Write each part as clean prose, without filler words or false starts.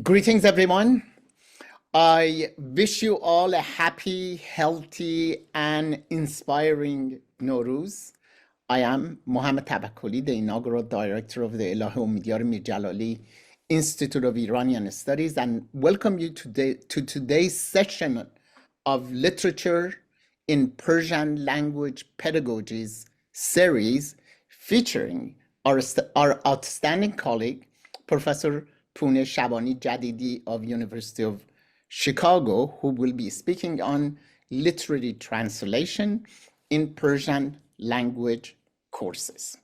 Greetings, everyone. I wish you all a happy, healthy, and inspiring Nowruz. I am Mohammed Tabakkoli, the inaugural director of the Elahé Omidyar Mir-Djalali Institute of Iranian Studies, and welcome you today to today's session of Literature in Persian Language Pedagogies series featuring our outstanding colleague, Professor Pouneh Shabani-Jadidi of University of Chicago, who will be speaking on literary translation in Persian language courses.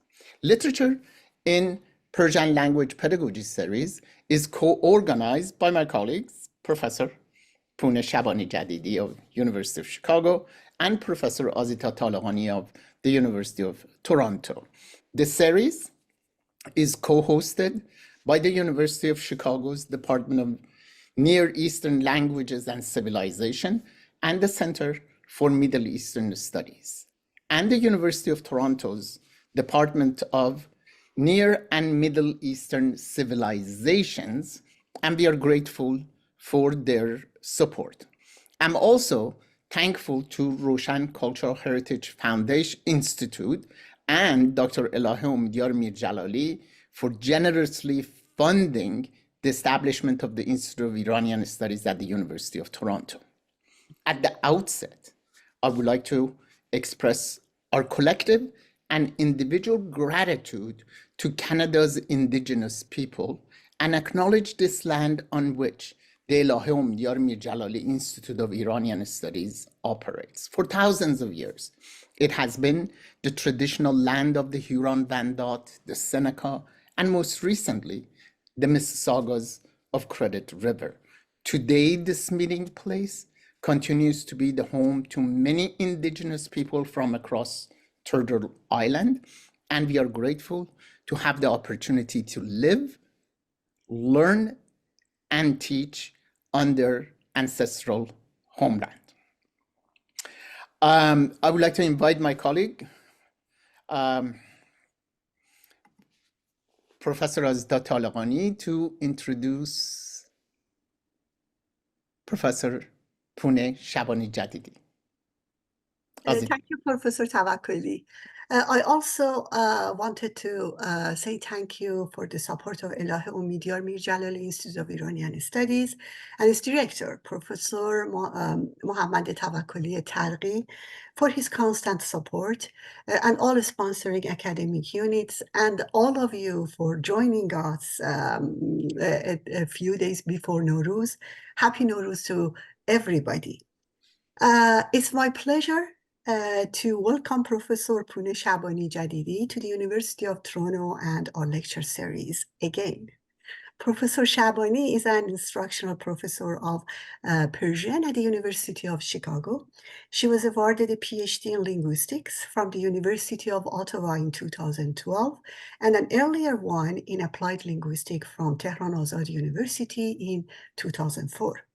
Literature in Persian Language Pedagogy series is co-organized by my colleagues, Professor Pouneh Shabani-Jadidi of University of Chicago and Professor Azita Talaqani of the University of Toronto. The series is co-hosted by the University of Chicago's Department of Near Eastern Languages and Civilization and the Center for Middle Eastern Studies, and the University of Toronto's Department of Near and Middle Eastern Civilizations, and we are grateful for their support. I'm also thankful to Roshan Cultural Heritage Foundation Institute and Dr. Elahé Omidyar Mir-Djalali for generously funding the establishment of the Institute of Iranian Studies at the University of Toronto. At the outset, I would like to express our collective and individual gratitude to Canada's Indigenous people and acknowledge this land on which the Elahé Omidyar Mir-Djalali Institute of Iranian Studies operates. For thousands of years, it has been the traditional land of the Huron-Wendat, the Seneca, and most recently, the Mississaugas of Credit River. Today, this meeting place continues to be the home to many Indigenous people from across Turtle Island, and we are grateful to have the opportunity to live, learn, and teach on their ancestral homeland. I would like to invite my colleague, Professor Azita Talaqani, to introduce Professor Pouneh Shabani-Jadidi. Thank you, Professor Tabakkoli. I also wanted to say thank you for the support of Elahé Omidyar Mir-Djalali Institute of Iranian Studies and its director, Professor Mohammad Tabakkoli Targhi, for his constant support and all sponsoring academic units, and all of you for joining us a few days before Nowruz. Happy Nowruz to everybody. It's my pleasure to welcome Professor Pouneh Shabani-Jadidi to the University of Toronto and our lecture series again. Professor Shabani is an instructional professor of Persian at the University of Chicago. She was awarded a PhD in linguistics from the University of Ottawa in 2012 and an earlier one in applied linguistics from Tehran Azad University in 2004.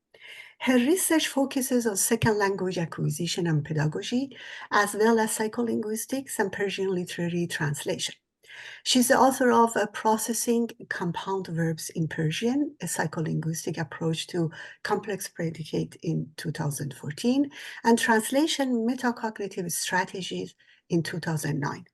Her research focuses on second language acquisition and pedagogy, as well as psycholinguistics and Persian literary translation. She's the author of Processing Compound Verbs in Persian, a psycholinguistic approach to complex predicate in 2014, and Translation Metacognitive Strategies in 2009.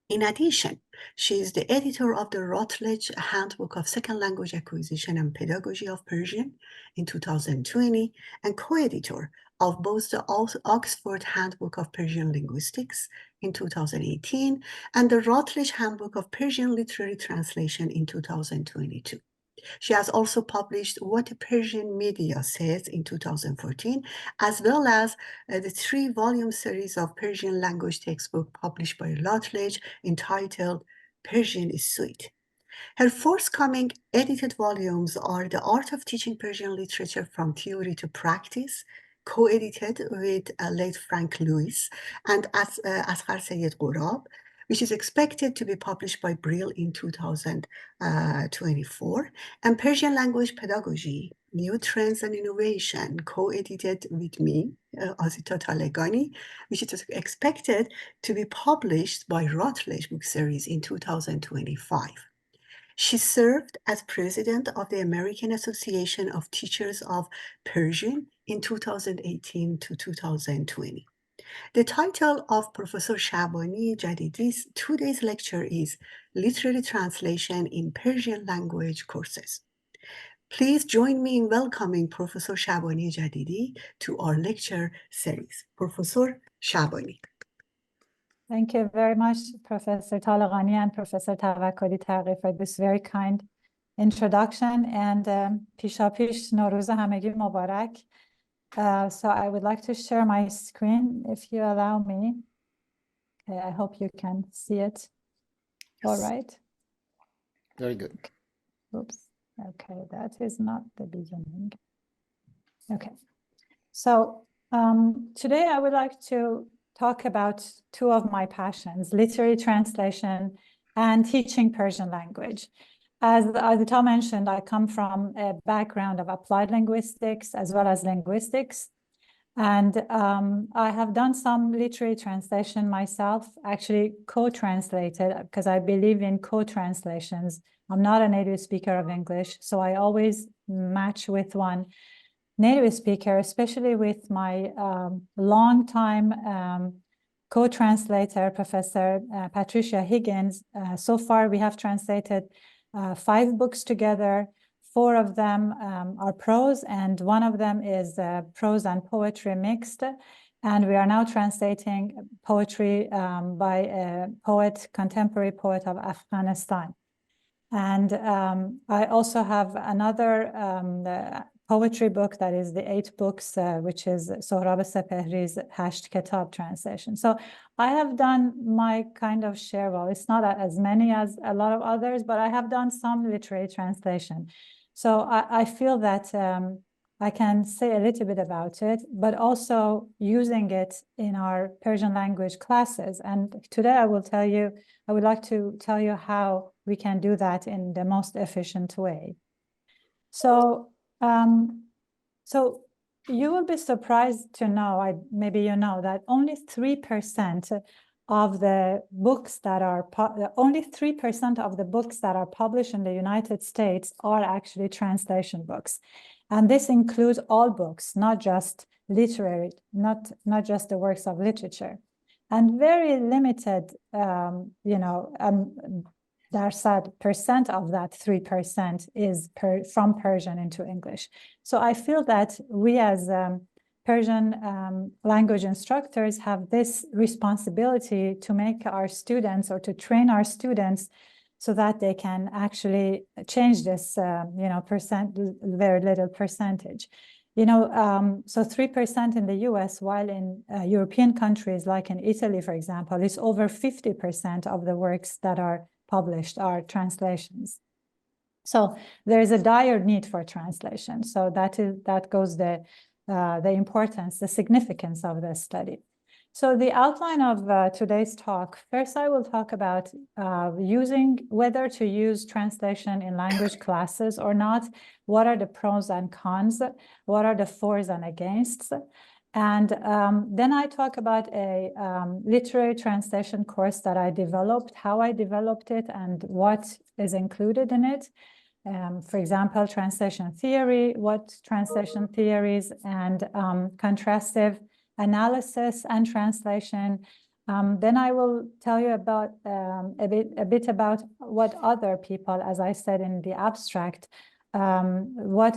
In addition, she is the editor of the Routledge Handbook of Second Language Acquisition and Pedagogy of Persian in 2020 and co-editor of both the Oxford Handbook of Persian Linguistics in 2018 and the Routledge Handbook of Persian Literary Translation in 2022. She has also published What the Persian Media Says in 2014, as well as the 3-volume series of Persian language textbook published by Routledge entitled Persian is Sweet. Her forthcoming edited volumes are The Art of Teaching Persian Literature from Theory to Practice, co-edited with late Frank Lewis and Asghar Sayed Ghurab, which is expected to be published by Brill in 2024, and Persian Language Pedagogy, New Trends and Innovation, co-edited with me, Azita Talaqani, which is expected to be published by Routledge Book Series in 2025. She served as president of the American Association of Teachers of Persian in 2018 to 2020. The title of Professor Shabani-Jadidi's two-day lecture is Literary Translation in Persian Language Courses. Please join me in welcoming Professor Shabani-Jadidi to our lecture series. Professor Shabani. Thank you very much, Professor Talaqani and Professor Tawakkoli Taghi, for this very kind introduction. And pishapish Nowruz hamagi mubarak. So I would like to share my screen, if you allow me. Okay, I hope you can see it. Yes. All right. Very good. Oops. Okay, that is not the beginning. Okay. So today I would like to talk about two of my passions, literary translation and teaching Persian language. As Adita mentioned, I come from a background of applied linguistics as well as linguistics. And I have done some literary translation myself, actually co-translated, because I believe in co-translations. I'm not a native speaker of English, so I always match with one native speaker, especially with my longtime co-translator, Professor Patricia Higgins. So far, we have translated 5 books together. 4 of them are prose, and one of them is prose and poetry mixed. And we are now translating poetry by a poet, contemporary poet of Afghanistan. And I also have another poetry book that is the 8 books, which is Sohrab Sepehri's Hasht Kitab translation. So I have done my kind of share. Well, it's not as many as a lot of others, but I have done some literary translation. So I feel that I can say a little bit about it, but also using it in our Persian language classes. And today I would like to tell you how we can do that in the most efficient way. So you will be surprised to know, maybe you know, that only 3% of the books that are published in the United States are actually translation books, and this includes all books, not just literary, not just the works of literature, and very limited, percent of that 3% is from Persian into English. So I feel that we as Persian language instructors have this responsibility to make our students, or to train our students, so that they can actually change this, very little percentage. So 3% in the US, while in European countries, like in Italy, for example, it's over 50% of the works that are published are translations. So there is a dire need for translation. So that goes the importance, the significance of this study. So the outline of today's talk, first I will talk about whether to use translation in language classes or not, what are the pros and cons, what are the fors and againsts. And then I talk about a literary translation course that I developed, how I developed it, and what is included in it. For example, translation theory, what translation theories, and contrastive analysis and translation. Then I will tell you about a bit about what other people, as I said in the abstract, what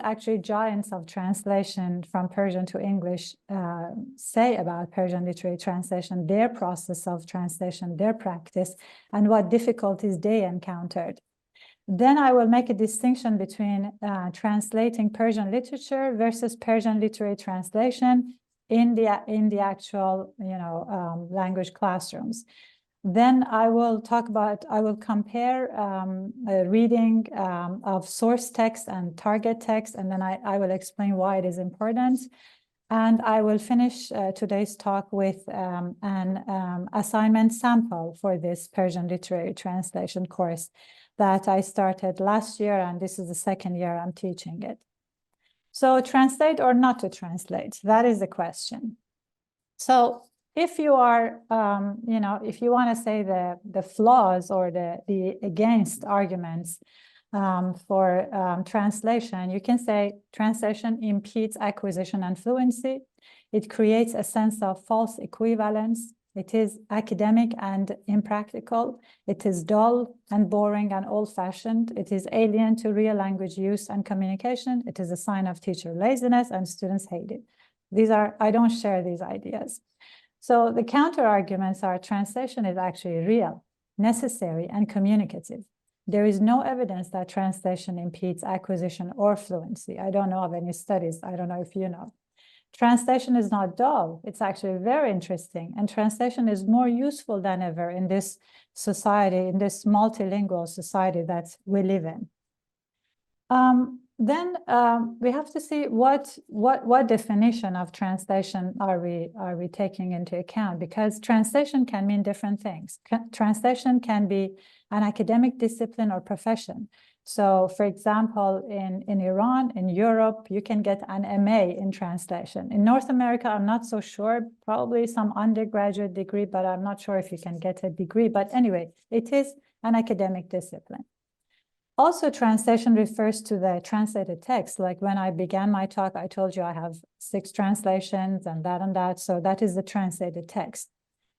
actually giants of translation from Persian to English say about Persian literary translation, their process of translation, their practice, and what difficulties they encountered. Then I will make a distinction between translating Persian literature versus Persian literary translation in the actual language classrooms. Then I will compare reading of source text and target text, and then I will explain why it is important. And I will finish today's talk with an assignment sample for this Persian literary translation course that I started last year, and this is the 2nd year I'm teaching it. So translate or not to translate, that is the question. So if you are, if you want to say the flaws or the against arguments for translation, you can say translation impedes acquisition and fluency. It creates a sense of false equivalence. It is academic and impractical. It is dull and boring and old-fashioned. It is alien to real language use and communication. It is a sign of teacher laziness, and students hate it. I don't share these ideas. So the counter arguments are translation is actually real, necessary, and communicative. There is no evidence that translation impedes acquisition or fluency. I don't know of any studies. I don't know if you know. Translation is not dull. It's actually very interesting. And translation is more useful than ever in this society, in this multilingual society that we live in. Then we have to see what definition of translation are we taking into account, because translation can mean different things. Translation can be an academic discipline or profession. So, for example, in Iran, in Europe, you can get an MA in translation. In North America, I'm not so sure, probably some undergraduate degree, but I'm not sure if you can get a degree. But anyway, it is an academic discipline. Also, translation refers to the translated text. Like when I began my talk, I told you I have 6 translations and that. So that is the translated text.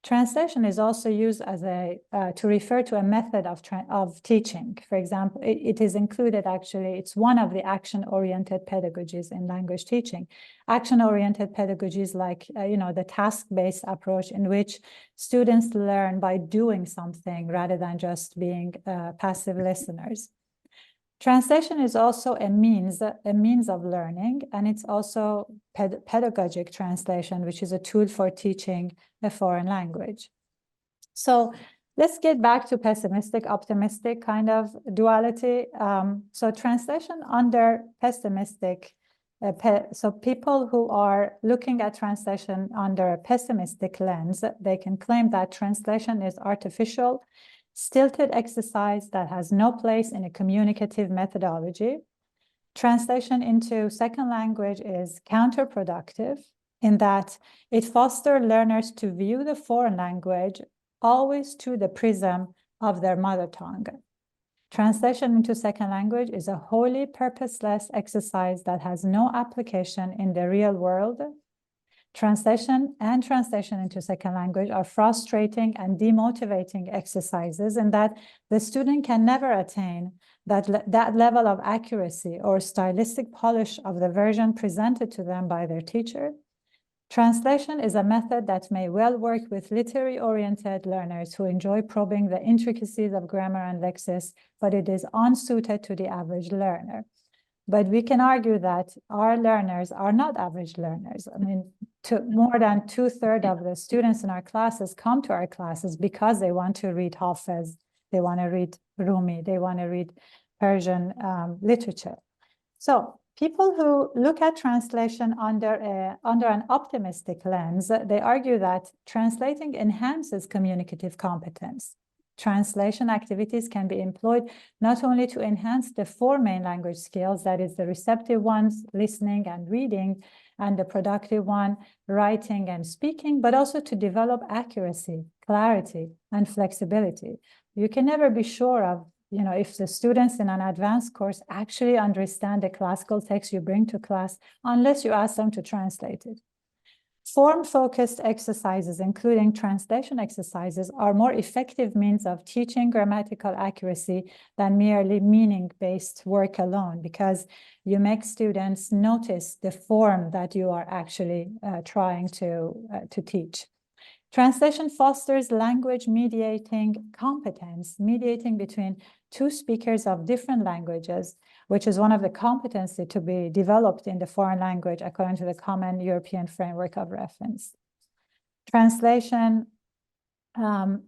Translation is also used as to refer to a method of teaching. For example, it is included, actually, it's one of the action-oriented pedagogies in language teaching. Action-oriented pedagogies like, the task-based approach in which students learn by doing something rather than just being passive listeners. Translation is also a means of learning, and it's also pedagogic translation, which is a tool for teaching a foreign language. So let's get back to pessimistic, optimistic kind of duality. So translation under pessimistic, so people who are looking at translation under a pessimistic lens, they can claim that translation is artificial, stilted exercise that has no place in a communicative methodology. Translation into second language is counterproductive in that it fosters learners to view the foreign language always through the prism of their mother tongue. Translation into second language is a wholly purposeless exercise that has no application in the real world. Translation and translation into second language are frustrating and demotivating exercises in that the student can never attain that level of accuracy or stylistic polish of the version presented to them by their teacher. Translation is a method that may well work with literary-oriented learners who enjoy probing the intricacies of grammar and lexis, but it is unsuited to the average learner. But we can argue that our learners are not average learners. I mean, more than 2/3 of the students in our classes come to our classes because they want to read Hafez, they want to read Rumi, they want to read Persian literature. So people who look at translation under an optimistic lens, they argue that translating enhances communicative competence. Translation activities can be employed not only to enhance the 4 main language skills, that is the receptive ones, listening and reading, and the productive one, writing and speaking, but also to develop accuracy, clarity, and flexibility. You can never be sure of, if the students in an advanced course actually understand the classical text you bring to class unless you ask them to translate it. Form-focused exercises, including translation exercises, are more effective means of teaching grammatical accuracy than merely meaning-based work alone, because you make students notice the form that you are actually trying to teach. Translation fosters language mediating competence, mediating between 2 speakers of different languages, which is one of the competencies to be developed in the foreign language according to the Common European Framework of Reference. Translation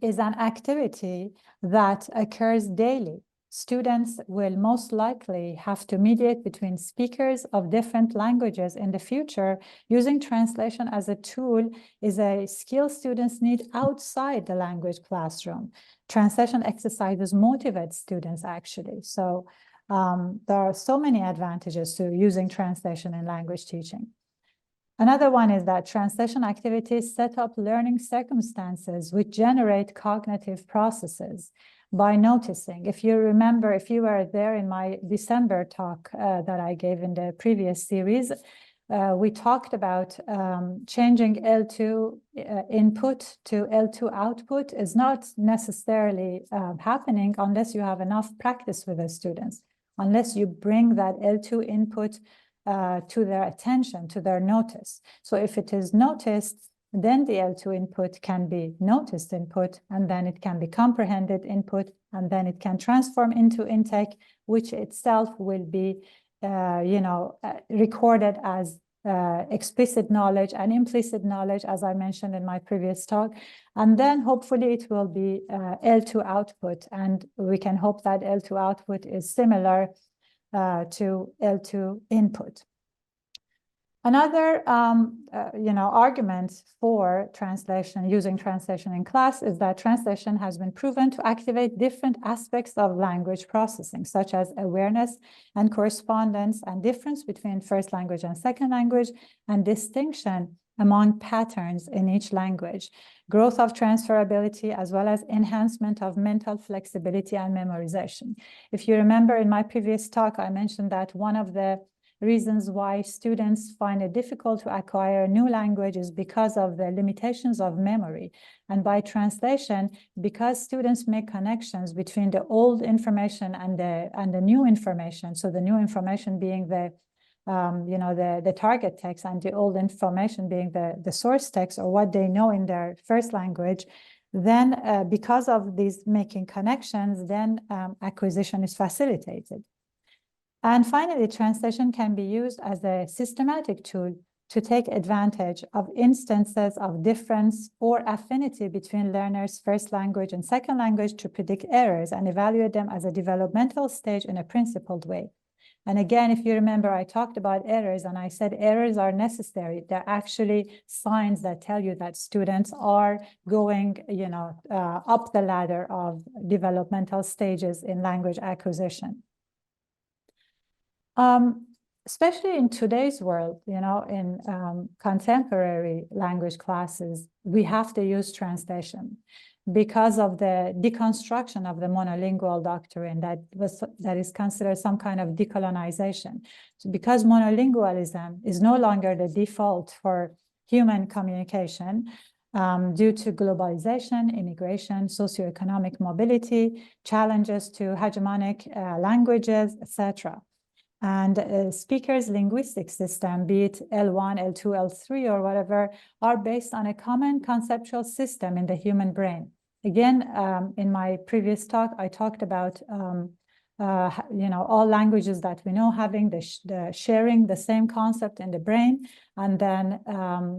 is an activity that occurs daily. Students will most likely have to mediate between speakers of different languages in the future. Using translation as a tool is a skill students need outside the language classroom. Translation exercises motivate students, actually. So there are so many advantages to using translation in language teaching. Another one is that translation activities set up learning circumstances which generate cognitive processes by noticing. If you remember, if you were there in my December talk that I gave in the previous series, we talked about changing L2 input to L2 output is not necessarily happening unless you have enough practice with the students, unless you bring that L2 input to their attention, to their notice. So if it is noticed, then the L2 input can be noticed input, and then it can be comprehended input, and then it can transform into intake, which itself will be recorded as explicit knowledge and implicit knowledge, as I mentioned in my previous talk. And then hopefully it will be L2 output, and we can hope that L2 output is similar to L2 input. Another argument for translation, using translation in class, is that translation has been proven to activate different aspects of language processing, such as awareness and correspondence, and difference between first language and second language, and distinction among patterns in each language, growth of transferability, as well as enhancement of mental flexibility and memorization. If you remember in my previous talk, I mentioned that one of the reasons why students find it difficult to acquire a new language is because of the limitations of memory. And by translation, because students make connections between the old information and the new information, so the new information being the target text, and the old information being the source text, or what they know in their first language, then because of these making connections, then acquisition is facilitated. And finally, translation can be used as a systematic tool to take advantage of instances of difference or affinity between learners' first language and second language to predict errors and evaluate them as a developmental stage in a principled way. And again, if you remember, I talked about errors, and I said errors are necessary. They're actually signs that tell you that students are going, up the ladder of developmental stages in language acquisition. Especially in today's world, in contemporary language classes, we have to use translation because of the deconstruction of the monolingual doctrine that is considered some kind of decolonization. So because monolingualism is no longer the default for human communication, due to globalization, immigration, socioeconomic mobility, challenges to hegemonic languages, etc. And speakers' linguistic system, be it L1, L2, L3, or whatever, are based on a common conceptual system in the human brain. Again, in my previous talk, I talked about all languages that we know having the sharing the same concept in the brain, and then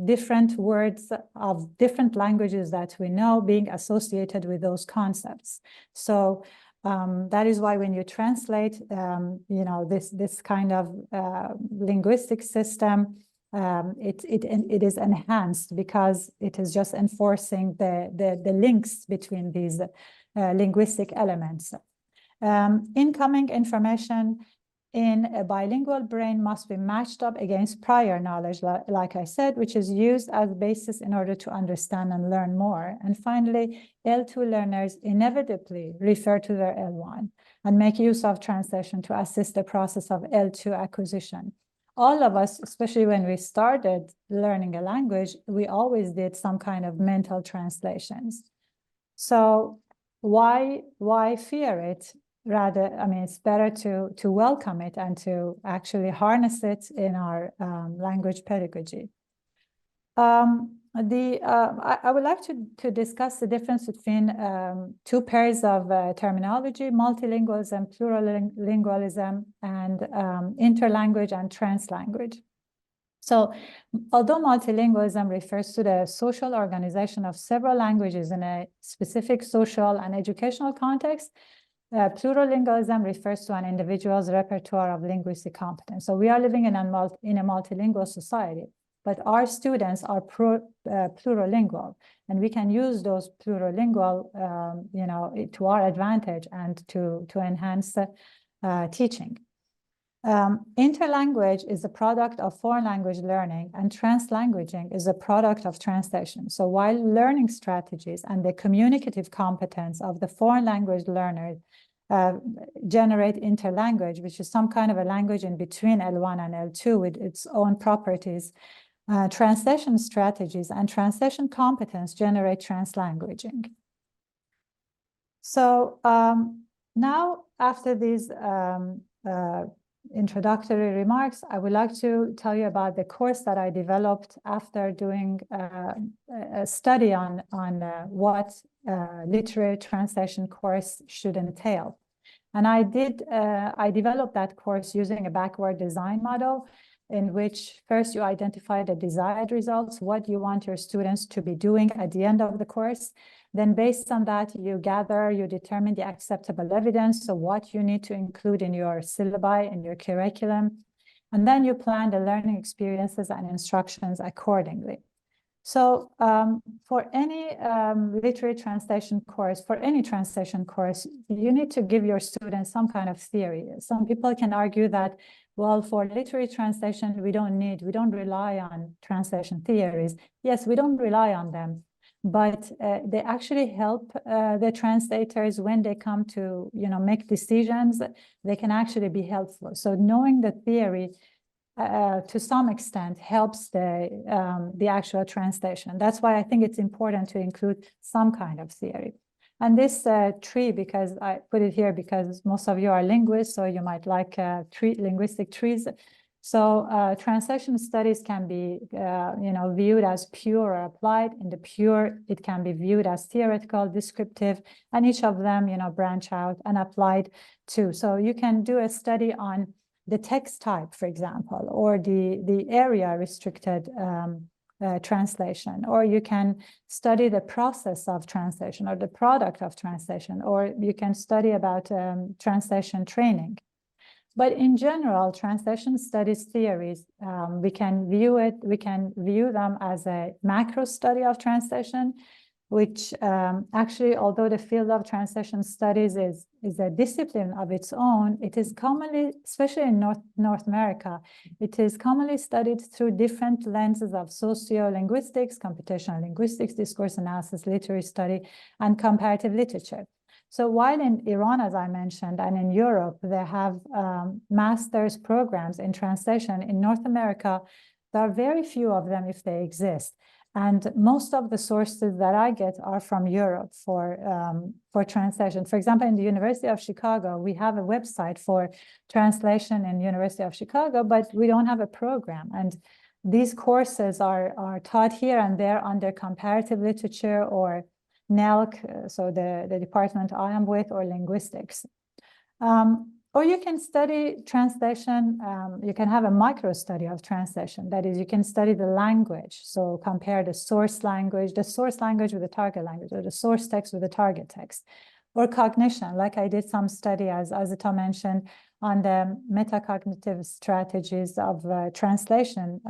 different words of different languages that we know being associated with those concepts. So that is why when you translate, this kind of linguistic system, it is enhanced because it is just enforcing the links between these linguistic elements. Incoming information in a bilingual brain must be matched up against prior knowledge, like I said, which is used as basis in order to understand and learn more. And finally, L2 learners inevitably refer to their L1 and make use of translation to assist the process of L2 acquisition. All of us, especially when we started learning a language, we always did some kind of mental translations. So why fear it? Rather, it's better to welcome it and to actually harness it in our language pedagogy. I would like to discuss the difference between two pairs of terminology: multilingualism, plurilingualism, and interlanguage and translanguage. So, although multilingualism refers to the social organization of several languages in a specific social and educational context, plurilingualism refers to an individual's repertoire of linguistic competence. So we are living in a multilingual society, but our students are plurilingual, and we can use those plurilingual, to our advantage and to enhance teaching. Interlanguage is a product of foreign language learning, and translanguaging is a product of translation. So while learning strategies and the communicative competence of the foreign language learner generate interlanguage, which is some kind of a language in between L1 and L2 with its own properties, translation strategies and translation competence generate translanguaging. So now, after these introductory remarks, I would like to tell you about the course that I developed after doing a study on what literary translation course should entail. And I developed that course using a backward design model in which first you identify the desired results, what you want your students to be doing at the end of the course. Then based on that, you determine the acceptable evidence, so what you need to include in your syllabi, in your curriculum. And then you plan the learning experiences and instructions accordingly. So for any literary translation course, for any translation course, you need to give your students some kind of theory. Some people can argue that, well, for literary translation, we don't rely on translation theories. Yes, we don't rely on them, but they actually help the translators when they come to, make decisions. They can actually be helpful. So knowing the theory to some extent helps the actual translation. That's why I think it's important to include some kind of theory. And this tree, because I put it here because most of you are linguists, so you might like linguistic trees. So translation studies can be, viewed as pure or applied. In the pure, it can be viewed as theoretical, descriptive, and each of them, branch out and applied too. So you can do a study on the text type, for example, or the area restricted translation, or you can study the process of translation or the product of translation, or you can study about translation training. But in general, translation studies theories, we can view them as a macro study of translation, which actually, although the field of translation studies is a discipline of its own, it is commonly, especially in North America, it is commonly studied through different lenses of sociolinguistics, computational linguistics, discourse analysis, literary study, and comparative literature. So while in Iran, as I mentioned, and in Europe, they have master's programs in translation, in North America, there are very few of them if they exist. And most of the sources that I get are from Europe for translation. For example, in the University of Chicago, we have a website for translation in University of Chicago, but we don't have a program. And these courses are taught here and there under comparative literature or NELC, so the department I am with, or linguistics. Or you can study translation, you can have a micro study of translation. That is, you can study the language. So compare the source language with the target language, or the source text with the target text. Or cognition, like I did some study, as Azita mentioned, on the metacognitive strategies of translation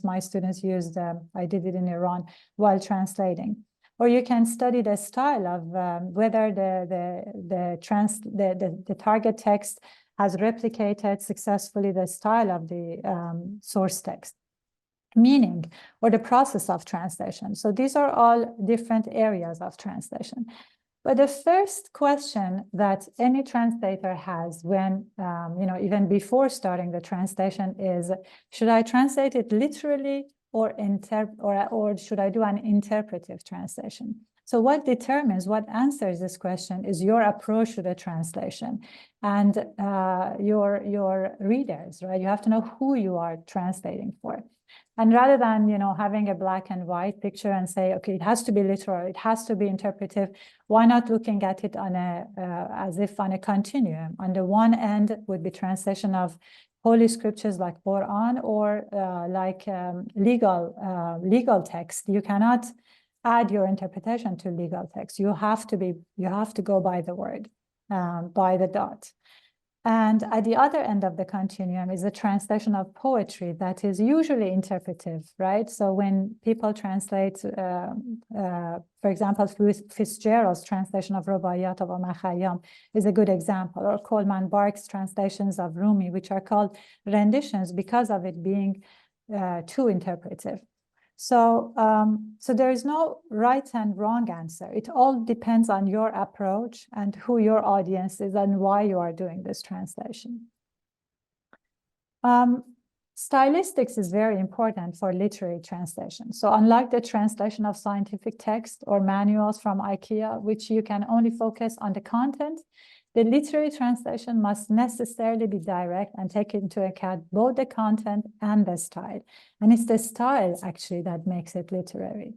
my students used. I did it in Iran while translating. Or you can study the style of whether the target text has replicated successfully the style of the source text, meaning, or the process of translation. So these are all different areas of translation. But the first question that any translator has when, even before starting the translation is, should I translate it literally or should I do an interpretive translation? So what answers this question is your approach to the translation and your readers, right? You have to know who you are translating for. And rather than, having a black and white picture and say, okay, it has to be literal, it has to be interpretive, why not looking at it as if on a continuum? On the one end would be translation of holy scriptures like Quran, or like legal text. You cannot add your interpretation to legal text. You have to go by the word, by the dot. And at the other end of the continuum is a translation of poetry that is usually interpretive, right? So when people translate, for example, Fitzgerald's translation of Rubaiyat of Omar Khayyam is a good example, or Coleman Barks' translations of Rumi, which are called renditions because of it being too interpretive. So, so there is no right and wrong answer. It all depends on your approach and who your audience is and why you are doing this translation. Stylistics is very important for literary translation. So unlike the translation of scientific text or manuals from IKEA, which you can only focus on the content, the literary translation must necessarily be direct and take into account both the content and the style. And it's the style actually that makes it literary.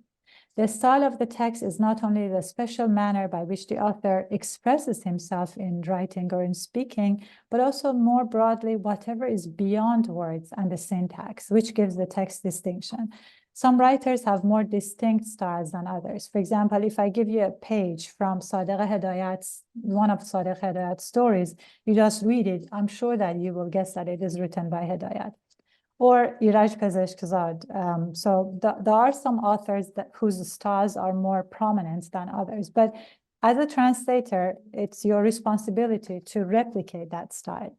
The style of the text is not only the special manner by which the author expresses himself in writing or in speaking, but also more broadly, whatever is beyond words and the syntax, which gives the text distinction. Some writers have more distinct styles than others. For example, if I give you a page from Sadiq Hedayat's, one of Sadiq Hedayat's stories, you just read it, I'm sure that you will guess that it is written by Hedayat. Or Iraj Pezeshkzad. So there are some authors whose styles are more prominent than others. But as a translator, it's your responsibility to replicate that style.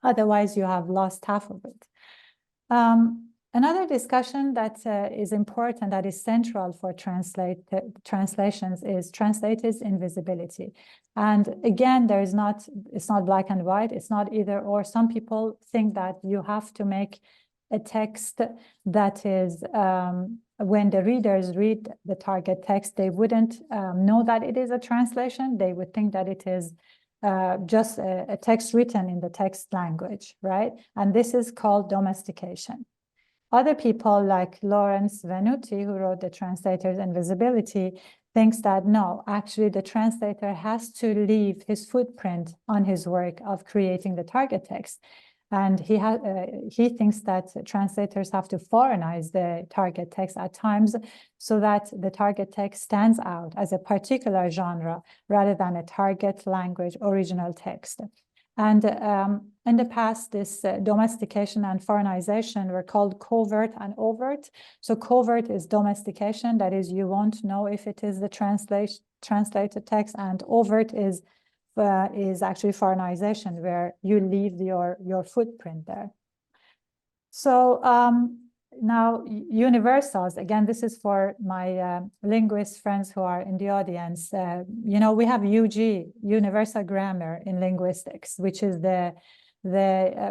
Otherwise, you have lost half of it. Another discussion that is important, that is central for translations, is translators' invisibility. And again, it's not black and white, it's not either or. Some people think that you have to make a text that is, when the readers read the target text, they wouldn't know that it is a translation. They would think that it is just a text written in the text language, right? And this is called domestication. Other people like Lawrence Venuti, who wrote The Translator's Invisibility, thinks that no, actually the translator has to leave his footprint on his work of creating the target text. And he thinks that translators have to foreignize the target text at times so that the target text stands out as a particular genre rather than a target language original text. And in the past, this domestication and foreignization were called covert and overt. So covert is domestication, that is, you won't know if it is the translated text, and overt is actually foreignization, where you leave your footprint there. So now universals, again, this is for my linguist friends who are in the audience. You know, we have UG, universal grammar in linguistics, which is the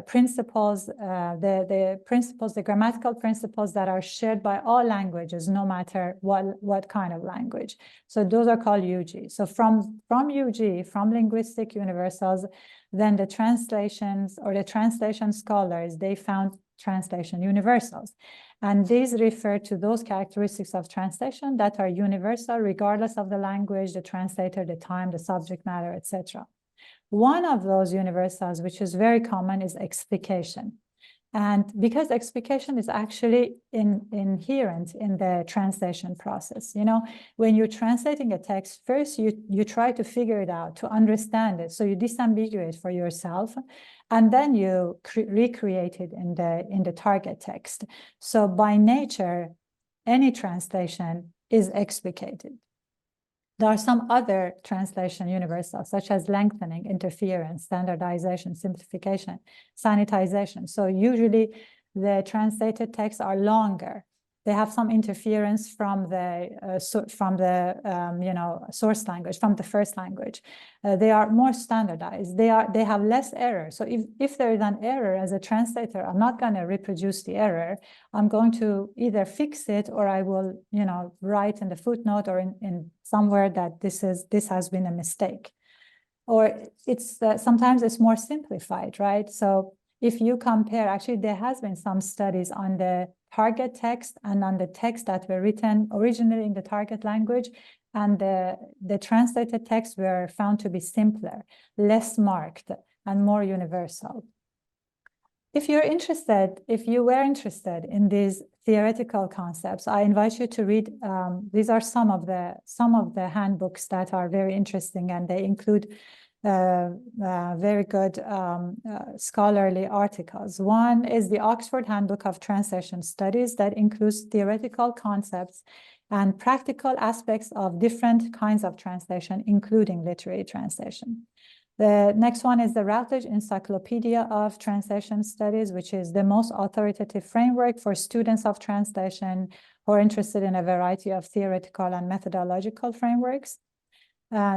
principles, the grammatical principles that are shared by all languages, no matter what kind of language. So those are called UG. So from UG, from linguistic universals, then the translations or the translation scholars, they found translation universals. And these refer to those characteristics of translation that are universal regardless of the language, the translator, the time, the subject matter, etc. One of those universals, which is very common, is explication. And because explication is actually inherent in the translation process, you know, when you're translating a text, first you try to figure it out, to understand it. So you disambiguate for yourself, and then you recreate it in the target text. So by nature, any translation is explicated. There are some other translation universals, such as lengthening, interference, standardization, simplification, sanitization. So usually the translated texts are longer. They have some interference from the source language, from the first language. They are more standardized. They have less error. So if there is an error as a translator, I'm not going to reproduce the error. I'm going to either fix it, or I will, you know, write in the footnote or in somewhere that this has been a mistake. Or it's sometimes it's more simplified, right? So if you compare, actually there has been some studies on the target text and on the text that were written originally in the target language, and the translated texts were found to be simpler, less marked, and more universal. If you were interested in these theoretical concepts, I invite you to read, these are some of the handbooks that are very interesting, and they include very good scholarly articles. One is the Oxford Handbook of Translation Studies that includes theoretical concepts and practical aspects of different kinds of translation, including literary translation. The next one is the Routledge Encyclopedia of Translation Studies, which is the most authoritative framework for students of translation who are interested in a variety of theoretical and methodological frameworks.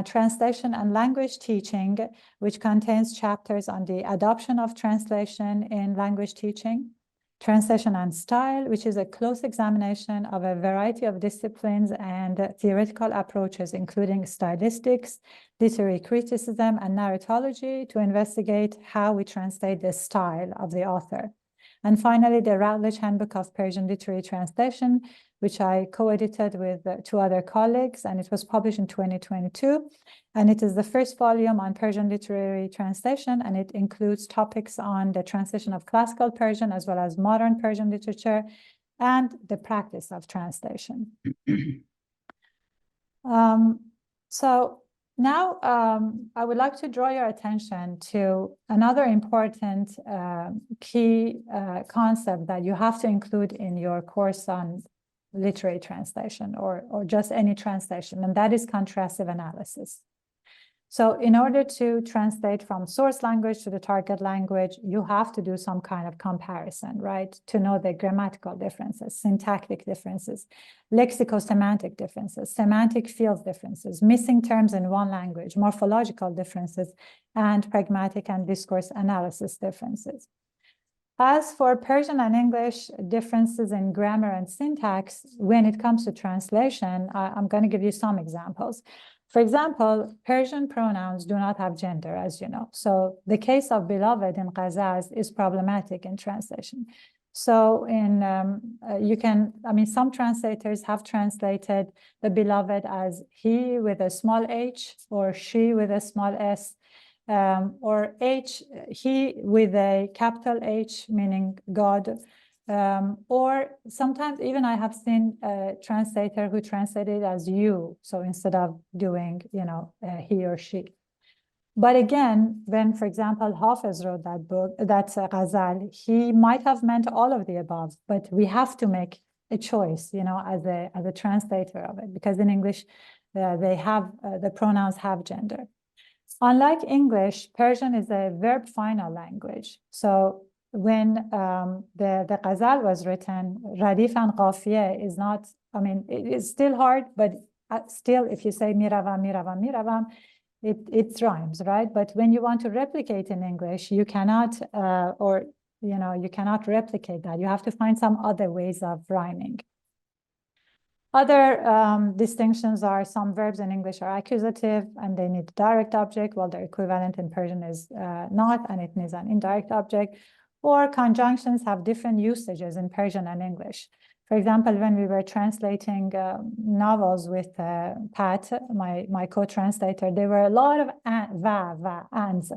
Translation and Language Teaching, which contains chapters on the adoption of translation in language teaching. Translation and Style, which is a close examination of a variety of disciplines and theoretical approaches, including stylistics, literary criticism, and narratology, to investigate how we translate the style of the author. And finally, the Routledge Handbook of Persian Literary Translation, which I co-edited with two other colleagues, and it was published in 2022. And it is the first volume on Persian literary translation, and it includes topics on the translation of classical Persian as well as modern Persian literature and the practice of translation. So now I would like to draw your attention to another important key concept that you have to include in your course on literary translation or just any translation, and that is contrastive analysis. So in order to translate from source language to the target language, you have to do some kind of comparison, right? To know the grammatical differences, syntactic differences, lexicosemantic differences, semantic field differences, missing terms in one language, morphological differences, and pragmatic and discourse analysis differences. As for Persian and English differences in grammar and syntax, when it comes to translation, I'm going to give you some examples. For example, Persian pronouns do not have gender, as you know. So the case of beloved in ghazals is problematic in translation. So some translators have translated the beloved as he with a small h or she with a small s, or he with a capital H, meaning God. Or sometimes even I have seen a translator who translated as you, so instead of doing, he or she. But again, when, for example, Hafez wrote that book, that's a ghazal, he might have meant all of the above, but we have to make a choice, as a translator of it, because in English, the pronouns have gender. Unlike English, Persian is a verb final language. So when the ghazal was written, radif and qafiyeh is not, it is still hard, but still, if you say miravam, miravam, miravam, it rhymes, right? But when you want to replicate in English, you cannot, you cannot replicate that. You have to find some other ways of rhyming. Other distinctions are some verbs in English are accusative and they need a direct object, while their equivalent in Persian is not, and it needs an indirect object. Or conjunctions have different usages in Persian and English. For example, when we were translating novels with Pat, my co-translator, there were a lot of ands.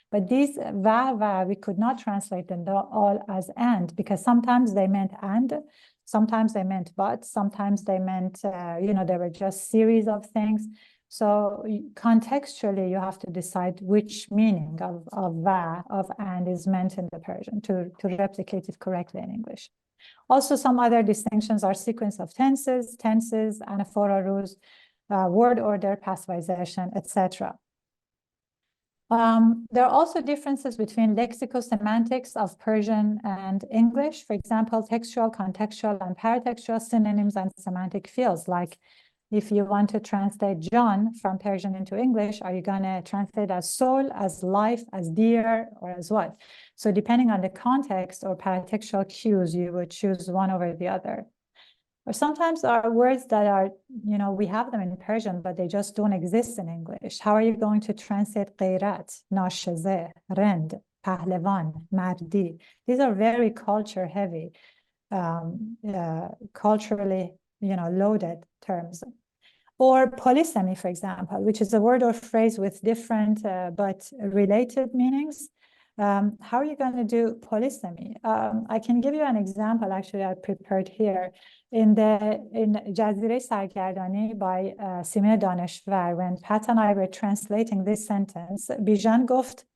But these va, we could not translate them all as and, because sometimes they meant and, sometimes they meant but, sometimes they meant, they were just series of things. So contextually, you have to decide which meaning of va, of and is meant in the Persian to replicate it correctly in English. Also, some other distinctions are sequence of tenses, anaphora rules, word order, passivization, etc. There are also differences between lexicosemantics of Persian and English. For example, textual, contextual, and paratextual synonyms and semantic fields. Like if you want to translate John from Persian into English, are you going to translate as soul, as life, as dear, or as what? So depending on the context or paratextual cues, you would choose one over the other. Or sometimes there are words that are, we have them in Persian, but they just don't exist in English. How are you going to translate ghayrat, nashazeh, rend, pahlevan, mardi? These are very culture heavy, culturally, loaded terms. Or polysemy, for example, which is a word or phrase with different but related meanings. how are you going to do polysemy? I can give you an example, actually, I prepared here. In Jazire Sargardani by Simir Daneshvar, when Pat and I were translating this sentence, Bijan گفت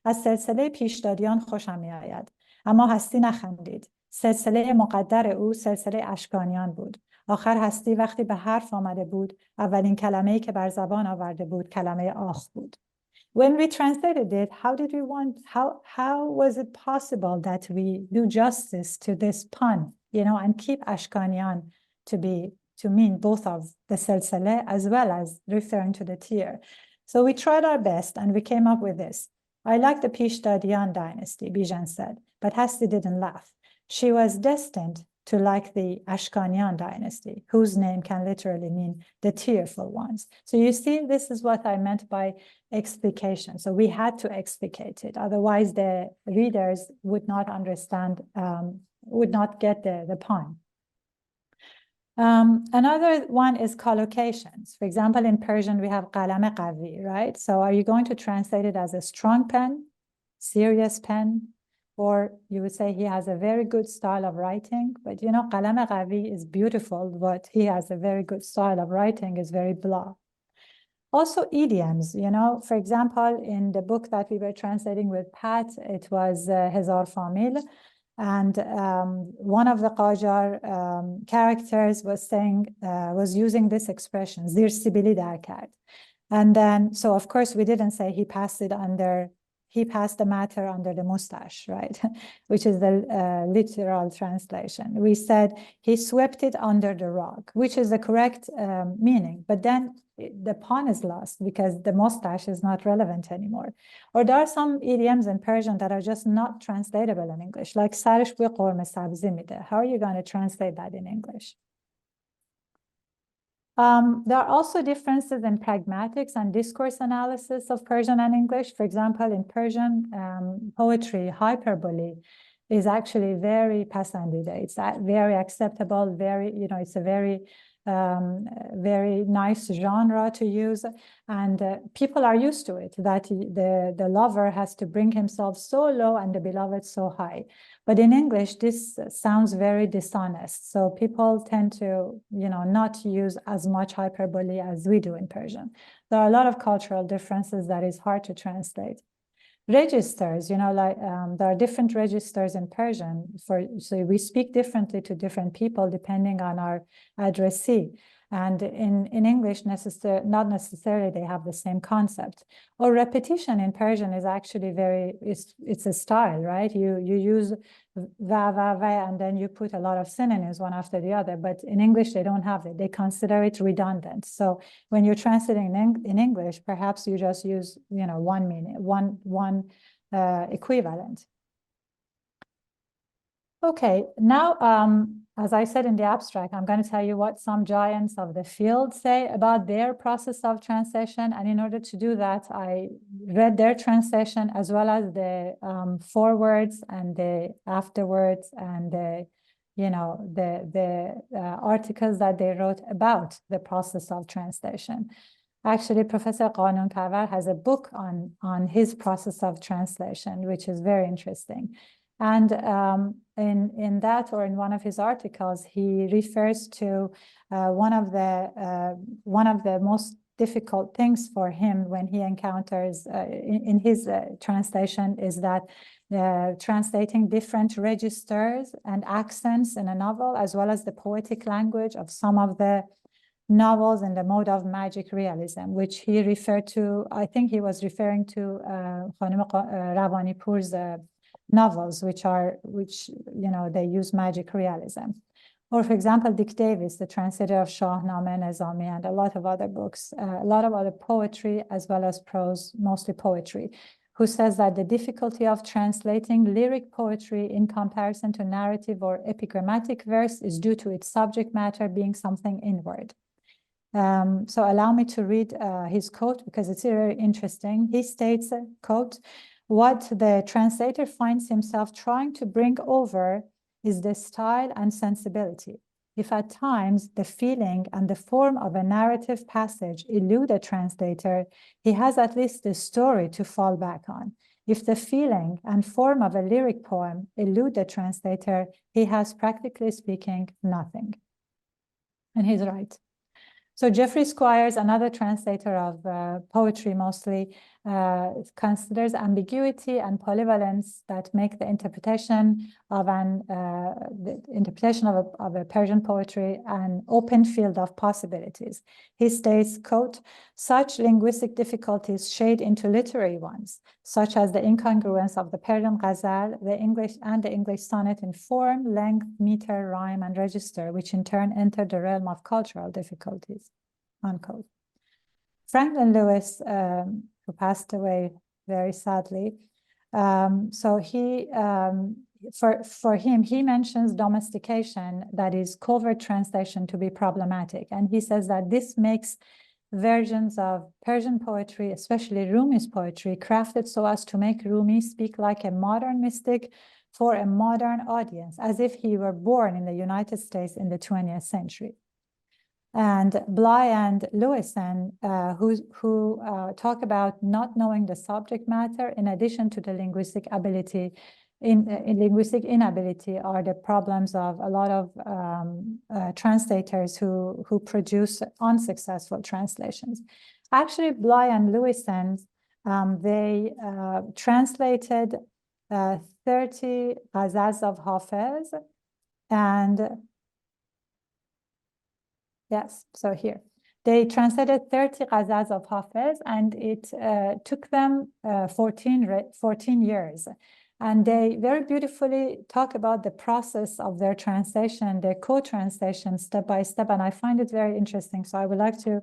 از سلسله پیشدادیان خوشم میآید اما هستی نخندید. سلسله مقدر او سلسله اشکانیان بود. آخر هستی وقتی به حرف آمده بود اولین کلمه‌ای که بر زبان آورده بود کلمه آخ بود. When we translated it, how was it possible that we do justice to this pun, and keep Ashkanian to mean both of the silsile as well as referring to the tier? So we tried our best and we came up with this. I like the Pishdadian dynasty, Bijan said, but Hasti didn't laugh. She was destined to like the Ashkanian dynasty, whose name can literally mean the tearful ones. So you see, this is what I meant by explication. So we had to explicate it. Otherwise, the readers would not understand, would not get the pun. Another one is collocations. For example, in Persian, we have qalam qavi, right? So are you going to translate it as a strong pen, serious pen? Or you would say he has a very good style of writing, but qalam qavi is beautiful, but he has a very good style of writing is very blah. Also idioms, for example, in the book that we were translating with Pat, it was Hezar Famil, and one of the Qajar characters was using this expression, Zir Sibili dar kard. And then, so of course we didn't say he passed the matter under the mustache, right? Which is the literal translation. We said he swept it under the rug, which is the correct meaning. But then the pun is lost because the mustache is not relevant anymore. Or there are some idioms in Persian that are just not translatable in English, like sarish bui qorme sabzi mide. How are you going to translate that in English? There are also differences in pragmatics and discourse analysis of Persian and English. For example, in Persian poetry, hyperbole is actually very pasandide. It's very acceptable, it's a very nice genre to use, and people are used to it, that the lover has to bring himself so low and the beloved so high. But in English, this sounds very dishonest. So people tend to, not use as much hyperbole as we do in Persian. There are a lot of cultural differences that is hard to translate. Registers, there are different registers in Persian, so we speak differently to different people depending on our addressee. And in English, not necessarily they have the same concept. Or repetition in Persian is actually it's a style, right? You use va, and then you put a lot of synonyms one after the other. But in English, they don't have it. They consider it redundant. So when you're translating in English, perhaps you just use, one meaning, one equivalent. Okay, now, as I said in the abstract, I'm going to tell you what some giants of the field say about their process of translation. And in order to do that, I read their translation as well as the forewords and the afterwords and the articles that they wrote about the process of translation. Actually, Professor Qanun Parvar has a book on his process of translation, which is very interesting. And in that, or in one of his articles, he refers to one of the most difficult things for him when he encounters in his translation is that translating different registers and accents in a novel, as well as the poetic language of some of the novels in the mode of magic realism, which he referred to. I think he was referring to Khanim Ravanipour's novels, which they use magic realism. Or for example, Dick Davis, the translator of Shahnameh Nizami and a lot of other books, a lot of other poetry as well as prose, mostly poetry, who says that the difficulty of translating lyric poetry in comparison to narrative or epigrammatic verse is due to its subject matter being something inward. So allow me to read his quote because it's very interesting. He states, quote, "What the translator finds himself trying to bring over is the style and sensibility. If at times the feeling and the form of a narrative passage elude a translator, he has at least the story to fall back on. If the feeling and form of a lyric poem elude the translator, he has, practically speaking, nothing. And he's right. So Geoffrey Squires, another translator of poetry mostly, considers ambiguity and polyvalence that make the interpretation of a Persian poetry an open field of possibilities. He states, quote, "Such linguistic difficulties shade into literary ones, such as the incongruence of the Persian ghazal, the English sonnet in form, length, meter, rhyme, and register, which in turn enter the realm of cultural difficulties," unquote. Franklin Lewis, who passed away very sadly, so he, for him, he mentions domestication, that is covert translation, to be problematic. And he says that this makes versions of Persian poetry, especially Rumi's poetry, crafted so as to make Rumi speak like a modern mystic for a modern audience, as if he were born in the United States in the 20th century. And Bly and Lewison, who talk about not knowing the subject matter, in addition to the linguistic ability, in linguistic inability, are the problems of a lot of translators who produce unsuccessful translations. Actually, Bly and Lewison, they translated 30 ghazals of Hafiz, and yes, so here. They translated 30 ghazals of Hafiz, and it took them 14 years. And they very beautifully talk about the process of their translation, their co-translation step by step, and I find it very interesting. So I would like to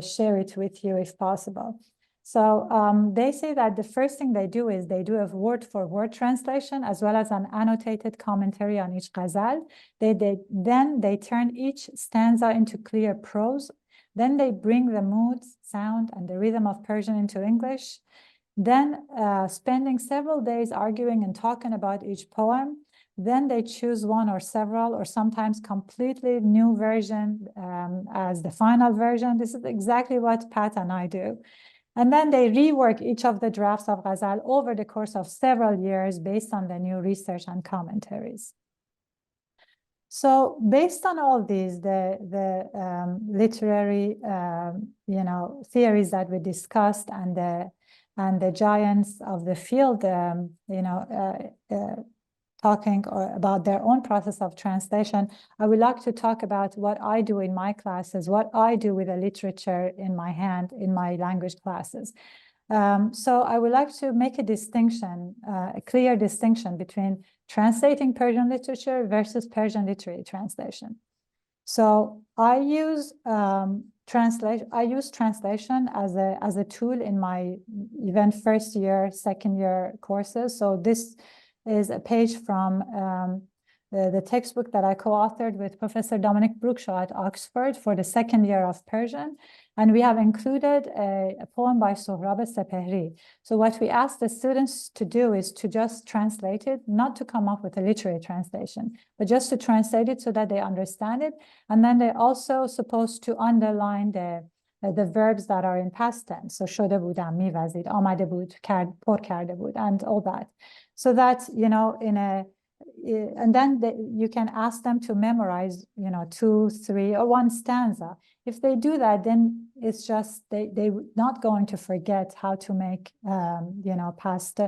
share it with you if possible. So they say that the first thing they do is they do a word-for-word translation as well as an annotated commentary on each ghazal. Then they turn each stanza into clear prose. Then they bring the mood, sound, and the rhythm of Persian into English. Then spending several days arguing and talking about each poem. Then they choose one or several or sometimes completely new version as the final version. This is exactly what Pat and I do. And then they rework each of the drafts of ghazal over the course of several years based on the new research and commentaries. So based on all these, the literary theories that we discussed and the giants of the field, talking about their own process of translation, I would like to talk about what I do in my classes, what I do with the literature in my hand in my language classes. So I would like to make a distinction, a clear distinction between translating Persian literature versus Persian literary translation. So I use translation as a tool in my even first year, second year courses. So this is a page from the textbook that I co-authored with Professor Dominic Brookshaw at Oxford for the second year of Persian. And we have included a poem by Sohrab Sepehri. So what we ask the students to do is to just translate it, not to come up with a literary translation, but just to translate it so that they understand it. And then they're also supposed to underline the verbs that are in past tense. So shode budam, miwazid, amade bud, por karde bud, and all that. So that, and then you can ask them to memorize, 2, 3, or one stanza. If they do that, then it's just, they're not going to forget how to make, past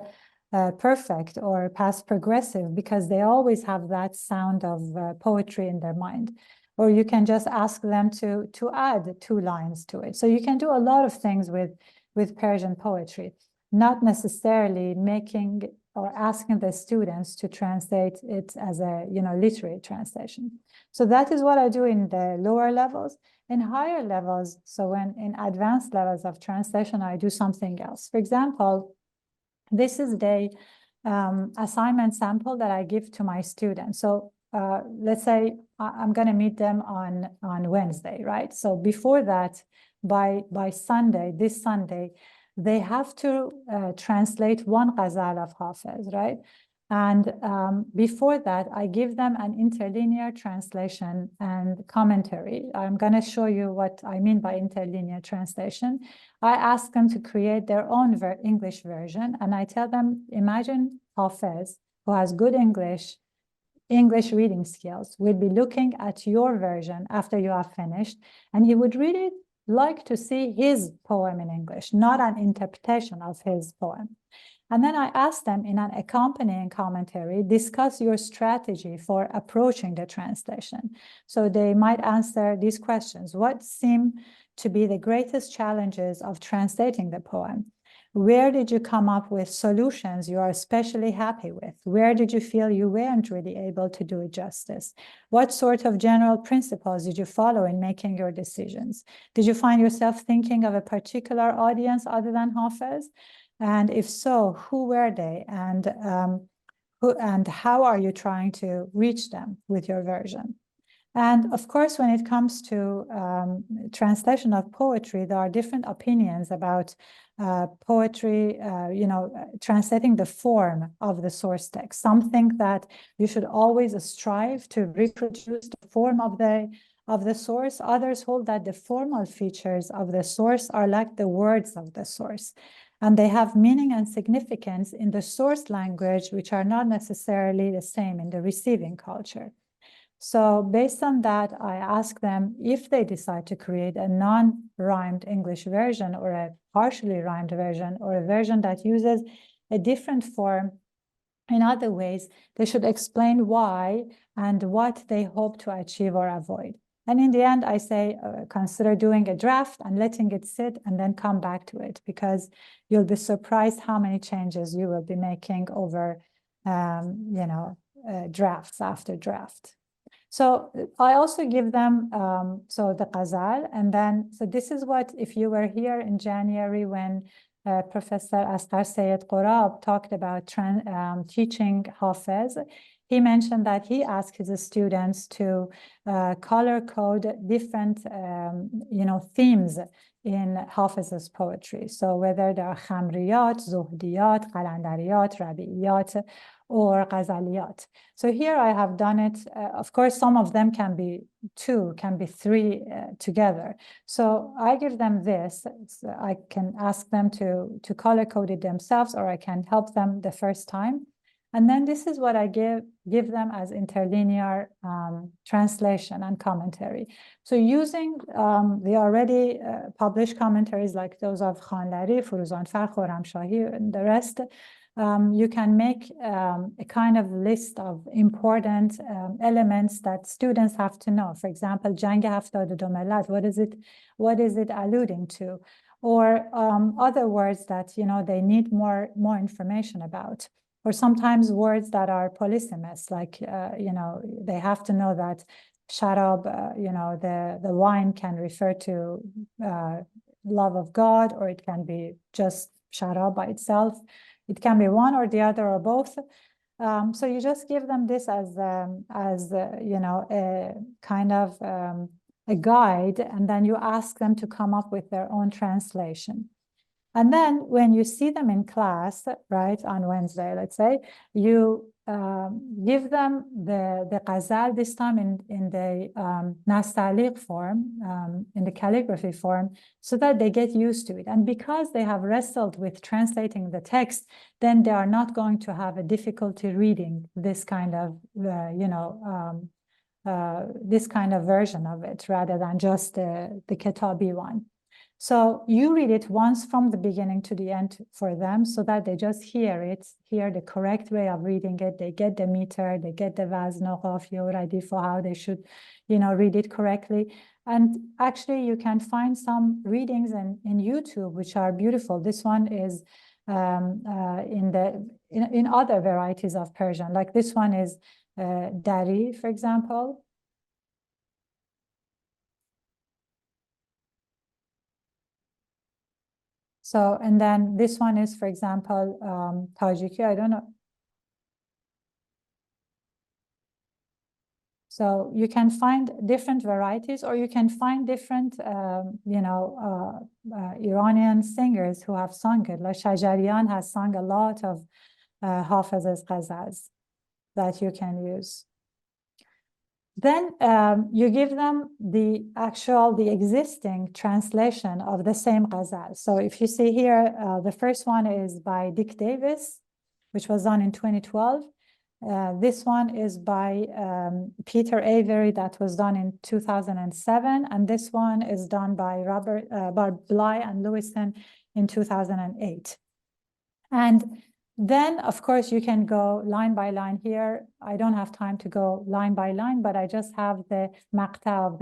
perfect or past progressive, because they always have that sound of poetry in their mind. Or you can just ask them to add 2 lines to it. So you can do a lot of things with Persian poetry, not necessarily making or asking the students to translate it as a literary translation. So that is what I do in the lower levels. In higher levels, so when in advanced levels of translation, I do something else. For example, this is the assignment sample that I give to my students. So let's say I'm going to meet them on Wednesday, right? So before that, by Sunday, this Sunday, they have to translate one ghazal of Hafiz, right? And before that, I give them an interlinear translation and commentary. I'm going to show you what I mean by interlinear translation. I ask them to create their own English version, and I tell them, imagine Hafez, who has good English reading skills, will be looking at your version after you have finished, and he would really like to see his poem in English, not an interpretation of his poem. And then I ask them in an accompanying commentary, discuss your strategy for approaching the translation. So they might answer these questions. What seem to be the greatest challenges of translating the poem? Where did you come up with solutions you are especially happy with? Where did you feel you weren't really able to do it justice? What sort of general principles did you follow in making your decisions? Did you find yourself thinking of a particular audience other than Hafez? And if so, who were they, and how are you trying to reach them with your version? And of course, when it comes to translation of poetry, there are different opinions about poetry, translating the form of the source text. Some think that you should always strive to reproduce the form of the source. Others hold that the formal features of the source are like the words of the source, and they have meaning and significance in the source language, which are not necessarily the same in the receiving culture. So based on that, I ask them if they decide to create a non-rhymed English version or a partially rhymed version or a version that uses a different form in other ways, they should explain why and what they hope to achieve or avoid. And in the end, I say, consider doing a draft and letting it sit and then come back to it, because you'll be surprised how many changes you will be making over, drafts after draft. So I also give them, the ghazal, and then, so this is what, if you were here in January when Professor Asghar Sayed Qorab talked about teaching Hafez, he mentioned that he asked his students to color code different, themes in Hafez's poetry. So whether they are khamriyat, zuhdiyat, qalandariyat, rabi'iyat, or ghazaliyat. So here I have done it. Of course, some of them can be two, can be three together. So I give them this. I can ask them to color code it themselves, or I can help them the first time. And then this is what I give them as interlinear translation and commentary. So using the already published commentaries like those of Khanlari, Furuzanfar, Khorramshahi, and the rest, you can make a kind of list of important elements that students have to know. For example, Jang Haftad Millat, what is it alluding to? Or other words that they need more information about. Or sometimes words that are polysemous, like they have to know that sharab, the wine can refer to love of God, or it can be just sharab by itself. It can be one or the other or both. So you just give them this as a kind of a guide, and then you ask them to come up with their own translation. And then when you see them in class, right, on Wednesday, let's say, you give them the ghazal, this time in the nastaliq form, in the calligraphy form, so that they get used to it. And because they have wrestled with translating the text, then they are not going to have a difficulty reading this kind of, this kind of version of it, rather than just the kitabi one. So you read it once from the beginning to the end for them, so that they just hear the correct way of reading it. They get the meter, they get the wazn, qafiya, radif, for how they should, read it correctly. And actually, you can find some readings in YouTube which are beautiful. This one is in other varieties of Persian. Like this one is Dari, for example. So, and then this one is, for example, Tajiki, I don't know. So you can find different varieties, or you can find different, Iranian singers who have sung it. Like Shajarian has sung a lot of Hafez's ghazals that you can use. Then you give them the existing translation of the same ghazal. So if you see here, the first one is by Dick Davis, which was done in 2012. This one is by Peter Avery, that was done in 2007. And this one is done by Bly and Lewison in 2008. And then, of course, you can go line by line here. I don't have time to go line by line, but I just have the maqta of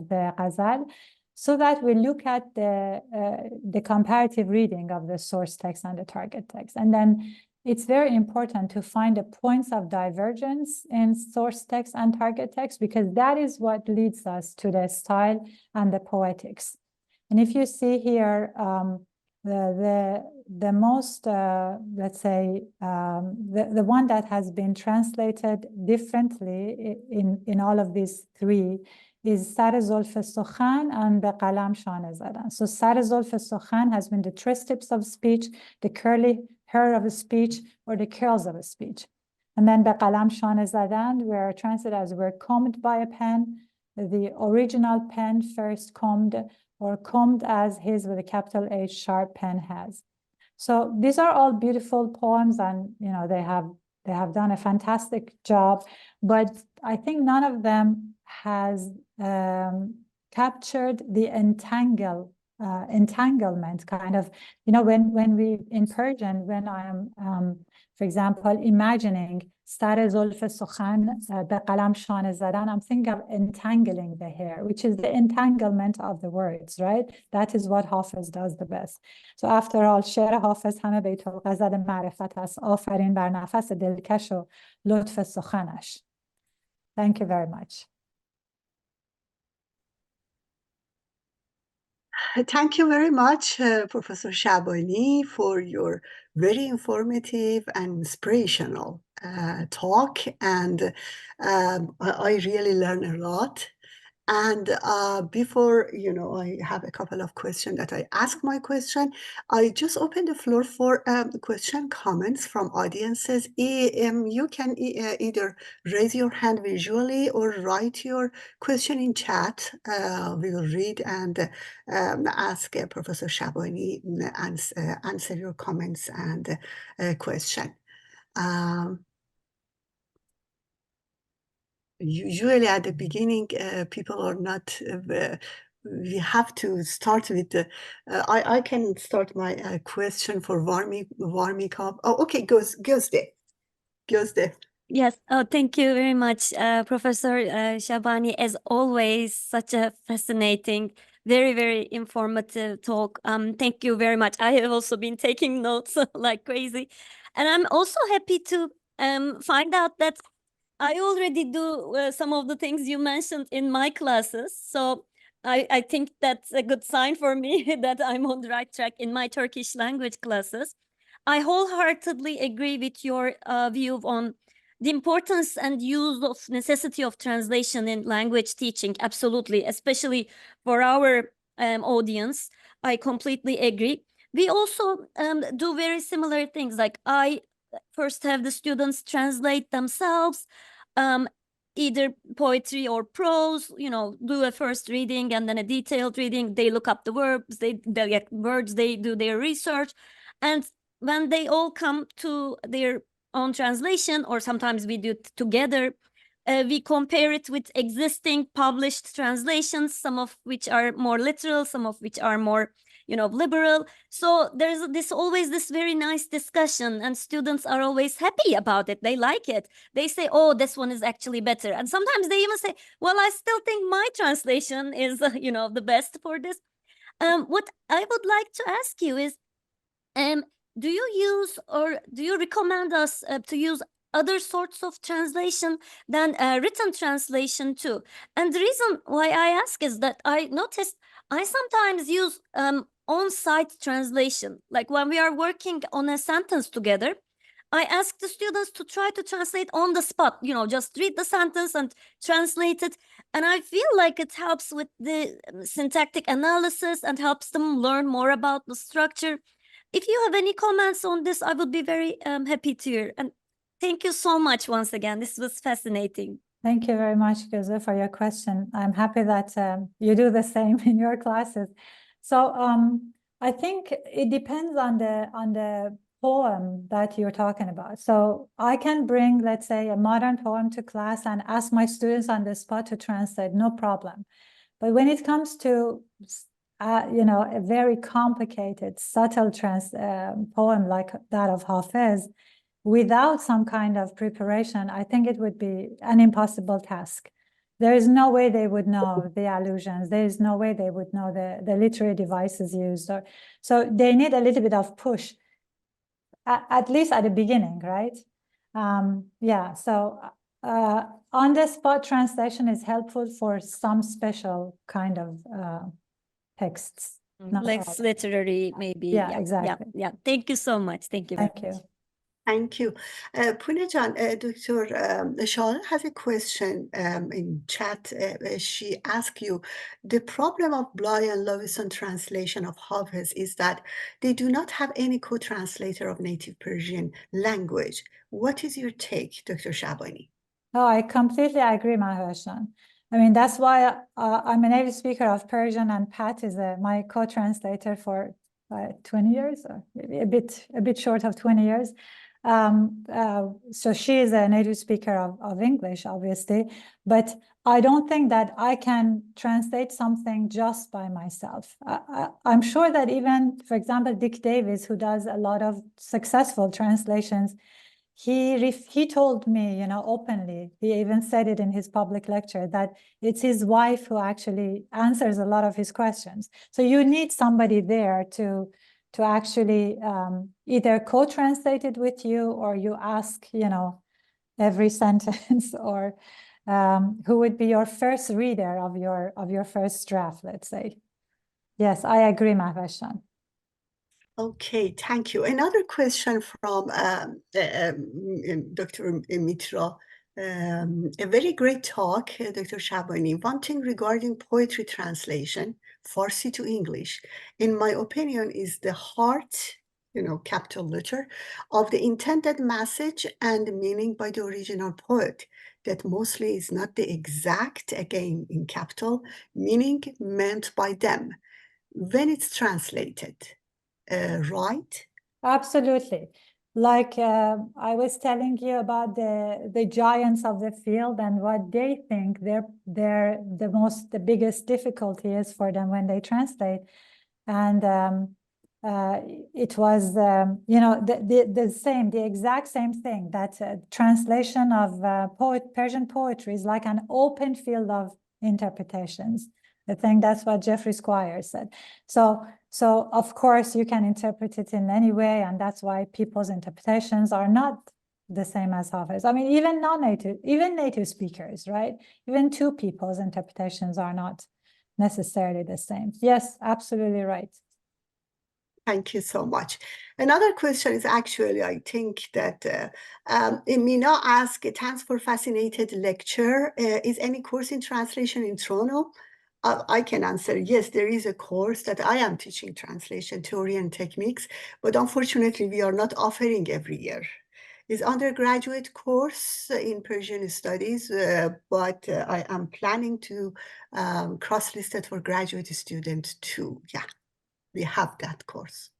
the ghazal, so that we look at the comparative reading of the source text and the target text. And then it's very important to find the points of divergence in source text and target text, because that is what leads us to the style and the poetics. And if you see here, the most, let's say, the one that has been translated differently in all of these three is Sar Zulf Sukhan and Be Qalam Shane Zadan. So Sar Zulf Sukhan has been the triceps of speech, the curly hair of a speech, or the curls of a speech. And then Be Qalam Shane Zadan were translated as were combed by a pen. The original pen first combed, or combed as his with a capital H sharp pen has. So these are all beautiful poems, and they have done a fantastic job, but I think none of them has captured the entanglement kind of, when we in Persian, when I am for example imagining Sar Zulf Sukhan Be Qalam Shane Zadan, I'm thinking of entangling the hair, which is the entanglement of the words, right? That is what Hafiz does the best. So after all, شعر حافظ همه بیت الغزل معرفت است، آفرین بر نفس دلکش و لطف سخنش. Thank you very much. Thank you very much, Professor Shabani, for your very informative and inspirational talk. And I really learned a lot. And before, I have a couple of questions that I ask my question. I just open the floor for question, comments from audiences. You can either raise your hand visually or write your question in chat. We will read and ask Professor Shabani answer your comments and question. Usually at the beginning, people are not, we have to start with I can start my question for warming up. Oh, okay, goes there. Yes. Oh, thank you very much, Professor Shabani. As always, such a fascinating, very, very informative talk. Thank you very much. I have also been taking notes like crazy. And I'm also happy to find out that I already do some of the things you mentioned in my classes. So I think that's a good sign for me that I'm on the right track in my Turkish language classes. I wholeheartedly agree with your view on the importance and use of necessity of translation in language teaching. Absolutely, especially for our audience. I completely agree. We also do very similar things. Like I first have the students translate themselves, either poetry or prose, do a first reading and then a detailed reading. They look up the verbs, they get words, they do their research. And when they all come to their own translation, or sometimes we do it together, we compare it with existing published translations, some of which are more literal, some of which are more liberal. So there's always this very nice discussion, and students are always happy about it. They like it. They say, oh, this one is actually better. And sometimes they even say, well, I still think my translation is, the best for this. What I would like to ask you is, do you use, or do you recommend us to use other sorts of translation than written translation too? And the reason why I ask is that I noticed I sometimes use on-site translation. Like when we are working on a sentence together, I ask the students to try to translate on the spot, just read the sentence and translate it. And I feel like it helps with the syntactic analysis and helps them learn more about the structure. if you have any comments on this, I would be very happy to hear. And thank you so much once again. This was fascinating. Thank you very much, Gözde, for your question. I'm happy that you do the same in your classes. So I think it depends on the poem that you're talking about. So I can bring, let's say, a modern poem to class and ask my students on the spot to translate, no problem. But when it comes to a very complicated, subtle poem like that of Hafez, without some kind of preparation, I think it would be an impossible task. There is no way they would know the allusions. There is no way they would know the literary devices used. So they need a little bit of push, at least at the beginning, right? Yeah, so on-the-spot translation is helpful for some special kind of texts. Less literary, maybe. Yeah, exactly. Yeah. Thank you so much. Thank you very much. Thank you. Pouneh Jan, Dr. Shah has a question in chat. She asked you, the problem of Bly and Lewison translation of Hafez is that they do not have any co-translator of native Persian language. What is your take, Dr. Shabani? Oh, I completely agree, Mahashan. I mean, that's why I'm a native speaker of Persian, and Pat is my co-translator for 20 years, or maybe a bit short of 20 years. So she is a native speaker of English, obviously, but I don't think that I can translate something just by myself. I'm sure that even, for example, Dick Davis, who does a lot of successful translations, he told me, openly, he even said it in his public lecture, that it's his wife who actually answers a lot of his questions. So you need somebody there to actually either co-translate it with you, or you ask, every sentence, or who would be your first reader of your first draft, let's say. Yes, I agree, Mahveshan. Okay, thank you. Another question from Dr. Mitra. A very great talk, Dr. Shabani. One thing regarding poetry translation, Farsi to English, in my opinion, is the heart, capital letter, of the intended message and meaning by the original poet. That mostly is not the exact, again in capital, meaning meant by them when it's translated. Right? Absolutely. Like I was telling you about the giants of the field and what they think the biggest difficulty is for them when they translate. And it was the exact same thing, that translation of Persian poetry is like an open field of interpretations. I think that's what Jeffrey Squire said. So of course you can interpret it in any way, and that's why people's interpretations are not the same as Hafez. I mean, even native speakers, right? Even two people's interpretations are not necessarily the same. Yes, absolutely right. Thank you so much. Another question is actually, I think that Mina asked, thanks for fascinated lecture. Is any course in translation in Toronto? I can answer, yes, there is a course that I am teaching translation theory and techniques, but unfortunately we are not offering every year. It's undergraduate course in Persian studies, but I am planning to cross-list it for graduate students too. Yeah, we have that course.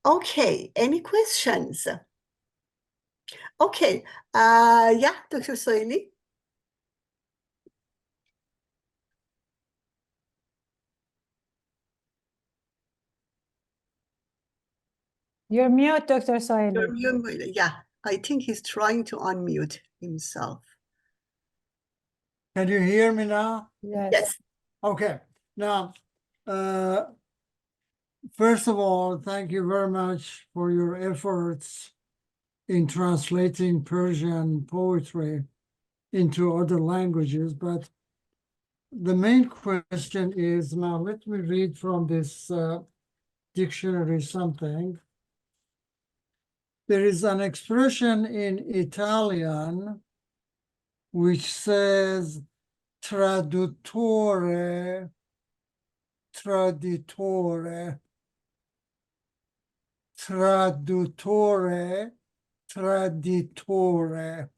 Okay, any questions? Okay, yeah, Dr. Soili. You're mute, Dr. Soili. Yeah, I think he's trying to unmute himself. Can you hear me now? Yes. Okay. Now, first of all, thank you very much for your efforts in translating Persian poetry into other languages. But the main question is, now let me read from this dictionary something. There is an expression in Italian which says traditore. traduttore, traditore.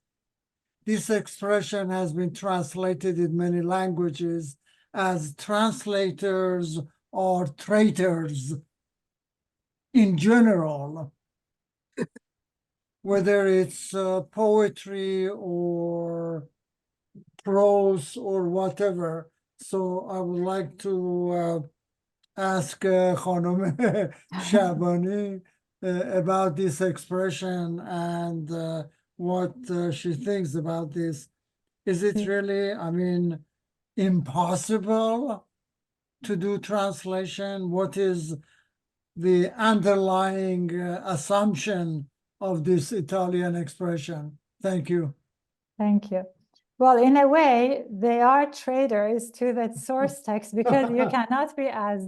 This expression has been translated in many languages as translators or traitors in general, whether it's poetry or prose or whatever. So I would like to ask Khanum Shabani about this expression and what she thinks about this. Is it really, I mean, impossible to do translation? What is the underlying assumption of this Italian expression? Thank you. Thank you. Well, in a way, they are traders to the source text because you cannot be as,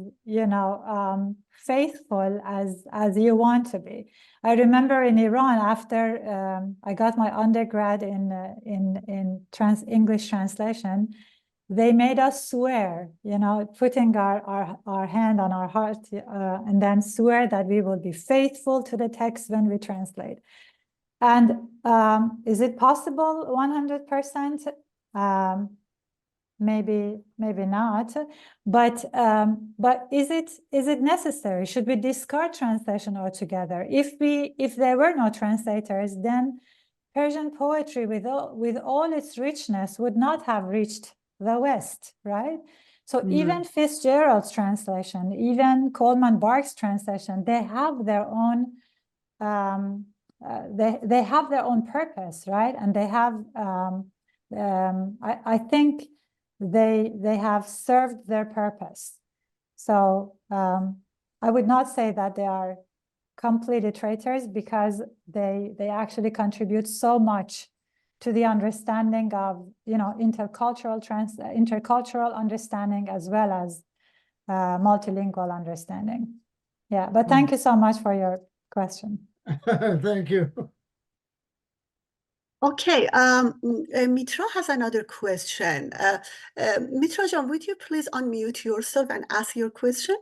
faithful as you want to be. I remember in Iran, after I got my undergrad in English translation, they made us swear, putting our hand on our heart and then swear that we will be faithful to the text when we translate. And is it possible 100%? Maybe not. But is it necessary? Should we discard translation altogether? If there were no translators, then Persian poetry with all its richness would not have reached the West, right? So even Fitzgerald's translation, even Coleman Barks' translation, they have their own. They have their own purpose, right? And they have, I think they have served their purpose. So I would not say that they are completely traitors because they actually contribute so much to the understanding of, intercultural understanding as well as multilingual understanding. Yeah, but thank you so much for your question. Thank you. Okay, Mitra has another question. Mitra Jan, would you please unmute yourself and ask your question?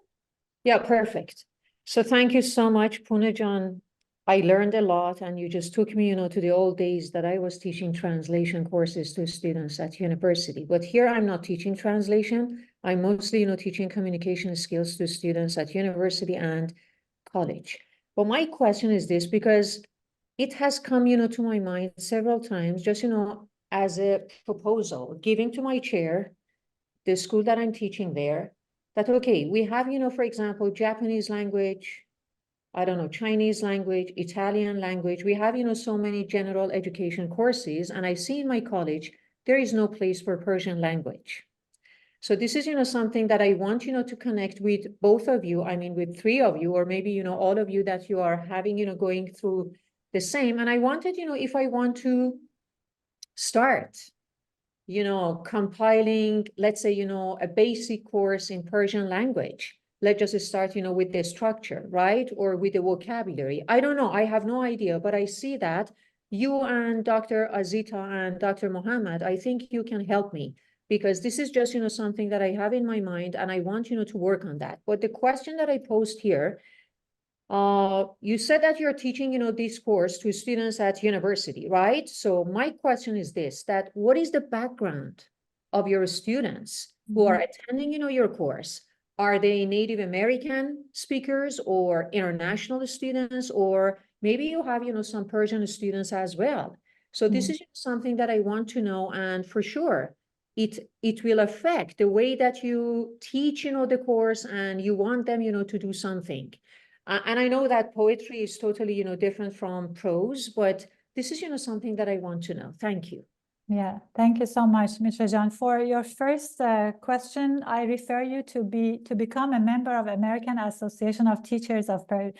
Yeah, perfect. So thank you so much, Pouneh Jan. I learned a lot, and you just took me, to the old days that I was teaching translation courses to students at university. But here I'm not teaching translation. I'm mostly, teaching communication skills to students at university and college. But my question is this, because it has come, to my mind several times, just, as a proposal, giving to my chair, the school that I'm teaching there, that, okay, we have, for example, Japanese language, I don't know, Chinese language, Italian language. We have, so many general education courses. And I see in my college, there is no place for Persian language. So this is, something that I want, to connect with both of you. I mean, with three of you, or maybe, all of you that you are having, going through the same. And I wanted, if I want to start, compiling, let's say, a basic course in Persian language, let's just start, with the structure, right? Or with the vocabulary. I don't know. I have no idea, but I see that you and Dr. Azita and Dr. Mohammed, I think you can help me, because this is just, something that I have in my mind, and I want, to work on that. But the question that I posed here, you said that you're teaching, this course to students at university, right? So my question is this, that what is the background of your students who are attending, your course? Are they Native American speakers or international students, or maybe you have, some Persian students as well? So this is something that I want to know, and for sure, it will affect the way that you teach, the course, and you want them, to do something. And I know that poetry is totally, different from prose, but this is, something that I want to know. Thank you. Yeah, thank you so much, Mitra Jan. For your first question, I refer you to become a member of American Association of Teachers of Persian,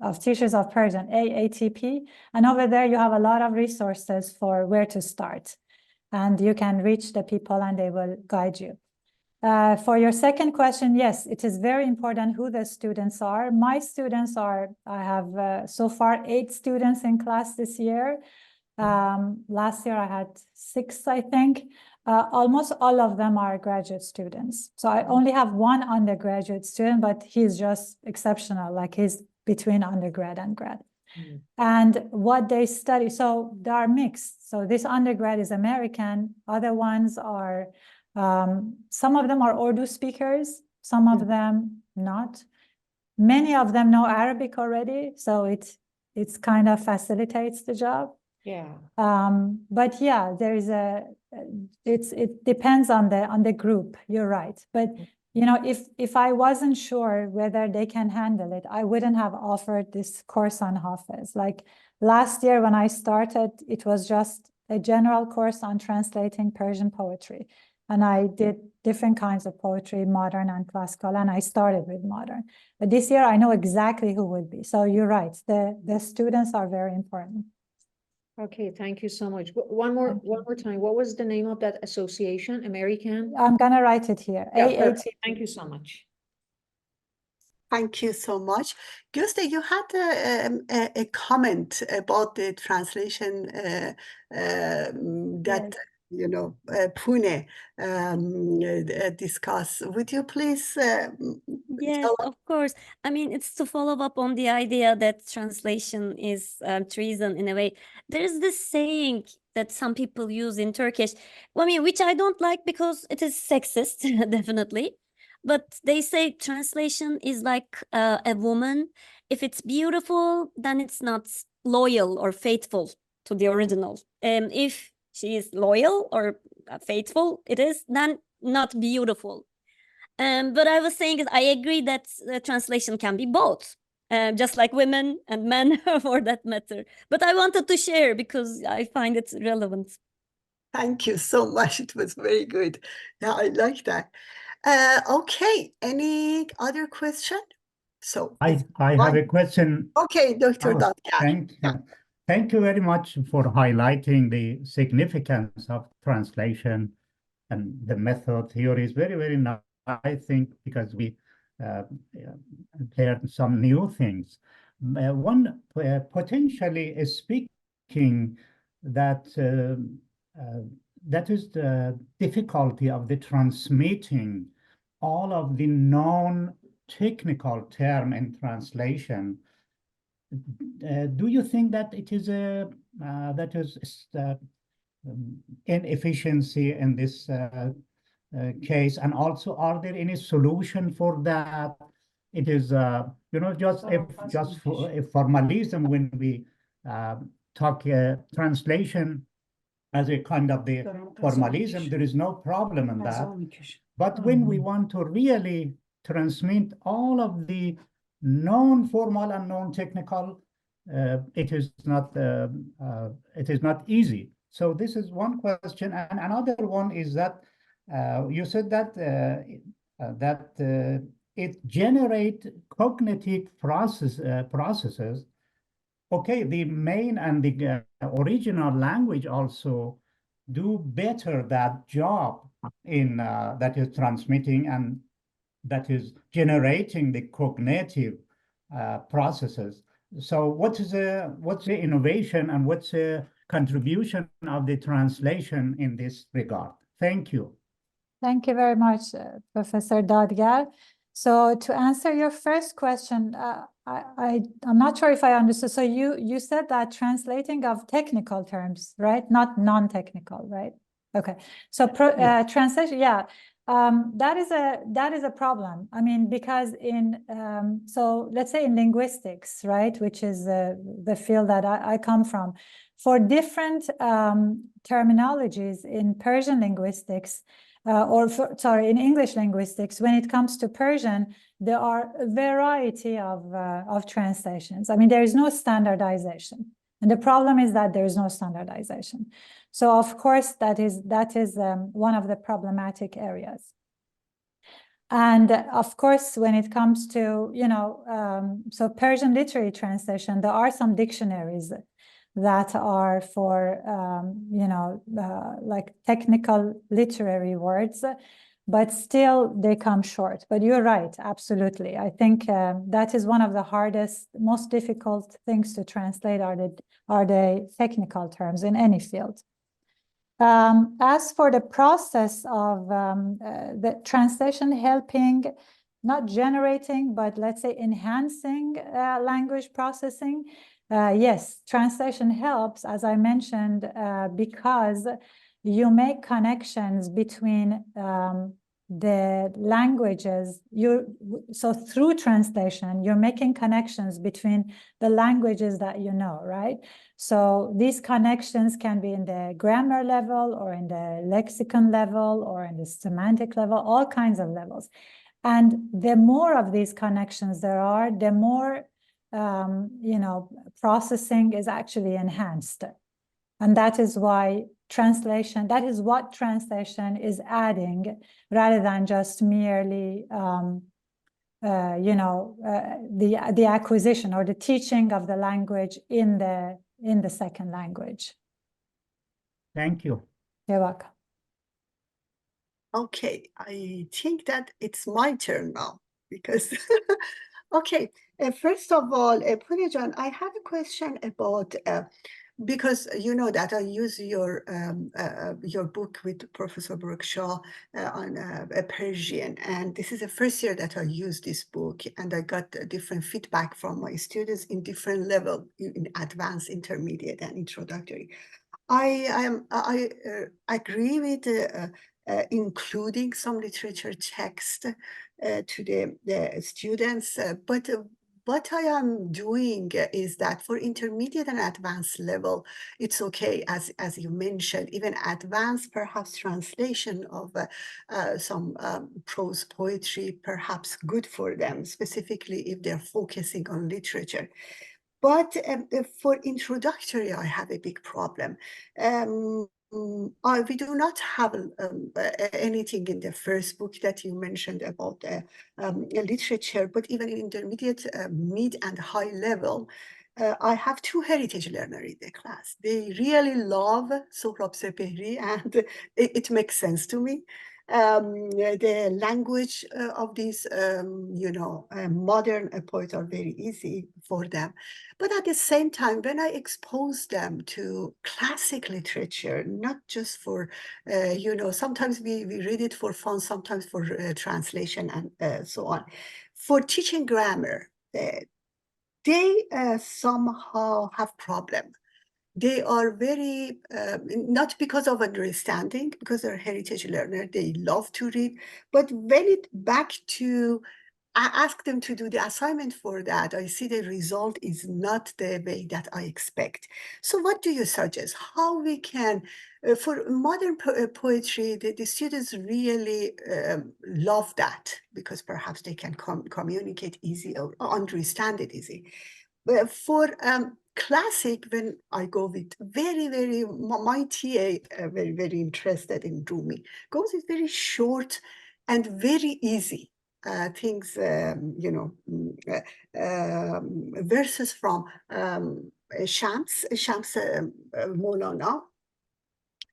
AATP, and over there you have a lot of resources for where to start, and you can reach the people and they will guide you. For your second question, yes, it is very important who the students are. My students are, I have so far 8 students in class this year. Last year I had 6, I think. Almost all of them are graduate students. So I only have 1 undergraduate student, but he's just exceptional. Like he's between undergrad and grad. And what they study, so they are mixed. So this undergrad is American, other ones are, some of them are Urdu speakers, some of them not. Many of them know Arabic already, so it's kind of facilitates the job. Yeah. But yeah, there is it depends on the group. You're right. But you know, if I wasn't sure whether they can handle it, I wouldn't have offered this course on Hafiz. Like last year when I started, it was just a general course on translating Persian poetry. And I did different kinds of poetry, modern and classical, and I started with modern. But this year I know exactly who would be. So you're right. The students are very important. Okay, thank you so much. One more time. What was the name of that association? American? I'm gonna write it here. Yeah, AAT. perfect. Thank you so much. Thank you so much. Göste, you had a comment about the translation that, Yes. you know, Pouneh discussed. Would you please Yes, tell us? of course. I mean, it's to follow up on the idea that translation is treason in a way. There's this saying that some people use in Turkish, I mean, which I don't like because it is sexist, definitely. But they say translation is like a woman. If it's beautiful, then it's not loyal or faithful to the original. If she is loyal or faithful, it is then not beautiful. But I was saying is I agree that translation can be both, just like women and men for that matter. But I wanted to share because I find it relevant. Thank you so much. It was very good. Yeah, I like that. Okay, any other question? So I have a question. okay, Dr. Oh, Dadgar. Yeah. Thank you very much for highlighting the significance of translation and the method theory is very, very nice, I think, because we learned some new things. One potentially is speaking that that is the difficulty of the transmitting all of the non-technical term in translation. Do you think that it is a that is inefficiency in this case, and also are there any solution for that? It is you know, just for formalism when we talk translation as a kind of the formalism, there is no problem in that. But when we want to really transmit all of the non-formal and non-technical, it is not easy. So this is one question, and another one is that you said that it generate cognitive processes. Okay, the main and the original language also do better that job in that is transmitting and that is generating the cognitive processes. So what's the innovation and what's the contribution of the translation in this regard? Thank you. Thank you very much, Professor Dadgar. So to answer your first question, I'm not sure if I understood. So you said that translating of technical terms, right? Not non-technical, right? Okay. So translation, yeah. That is a problem. I mean, because in so let's say in linguistics, right, which is the field that I come from, for different terminologies in Persian linguistics, in English linguistics, when it comes to Persian, there are a variety of translations. I mean, there is no standardization. And the problem is that there is no standardization. So of course, that is one of the problematic areas. And of course, when it comes to, you know, so Persian literary translation, there are some dictionaries that are for, you know, like technical literary words, but still they come short. But you're right, absolutely. I think that is one of the hardest, most difficult things to translate are the technical terms in any field. As for the process of the translation helping not generating, but let's say enhancing language processing, yes, translation helps, as I mentioned, because you make connections between the languages. So through translation, you're making connections between the languages that you know, right? So these connections can be in the grammar level or in the lexicon level or in the semantic level, all kinds of levels. And the more of these connections there are, the more processing is actually enhanced. And that is why translation, that is what translation is adding, rather than just merely the acquisition or the teaching of the language in the second language. Thank you. You're welcome. Okay, I think that it's my turn now because, okay, first of all, Pouneh Jan, I have a question about, because you know that I use your book with Professor Brookshaw on Persian, and this is the first year that I use this book, and I got different feedback from my students in different level, in advanced, intermediate, and introductory. I agree with including some literature text to the students, but what I am doing is that for intermediate and advanced level, it's okay, as you mentioned, even advanced perhaps translation of some prose poetry, perhaps good for them, specifically if they're focusing on literature. But for introductory, I have a big problem. We do not have anything in the first book that you mentioned about literature, but even in intermediate, mid and high level, I have two heritage learners in the class. They really love Sohrab Sepehri, and it makes sense to me. The language of these, modern poets are very easy for them. But at the same time, when I expose them to classic literature, not just for, sometimes we read it for fun, sometimes for translation and so on. For teaching grammar, they somehow have problem. They are very, not because of understanding, because they're heritage learner, they love to read, but when it back to, I ask them to do the assignment for that, I see the result is not the way that I expect. So what do you suggest? How we can, for modern poetry, the students really love that, because perhaps they can communicate easy or understand it easy. But for classic, when I go with my TA, very interested in Rumi, goes with very short and very easy things, verses from Shams Maulana.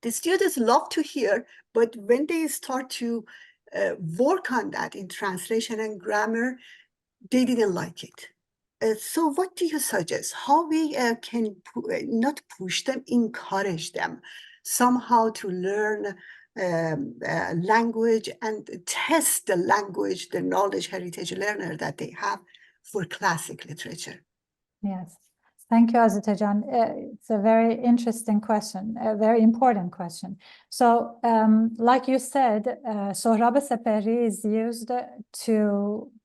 The students love to hear, but when they start to work on that in translation and grammar, they didn't like it. So what do you suggest? How we can not push them, encourage them somehow to learn language and test the language, the knowledge heritage learner that they have for classic literature? Yes. Thank you, Azitajan. It's a very interesting question, a very important question. So, like you said, Sohrab Sepehri is used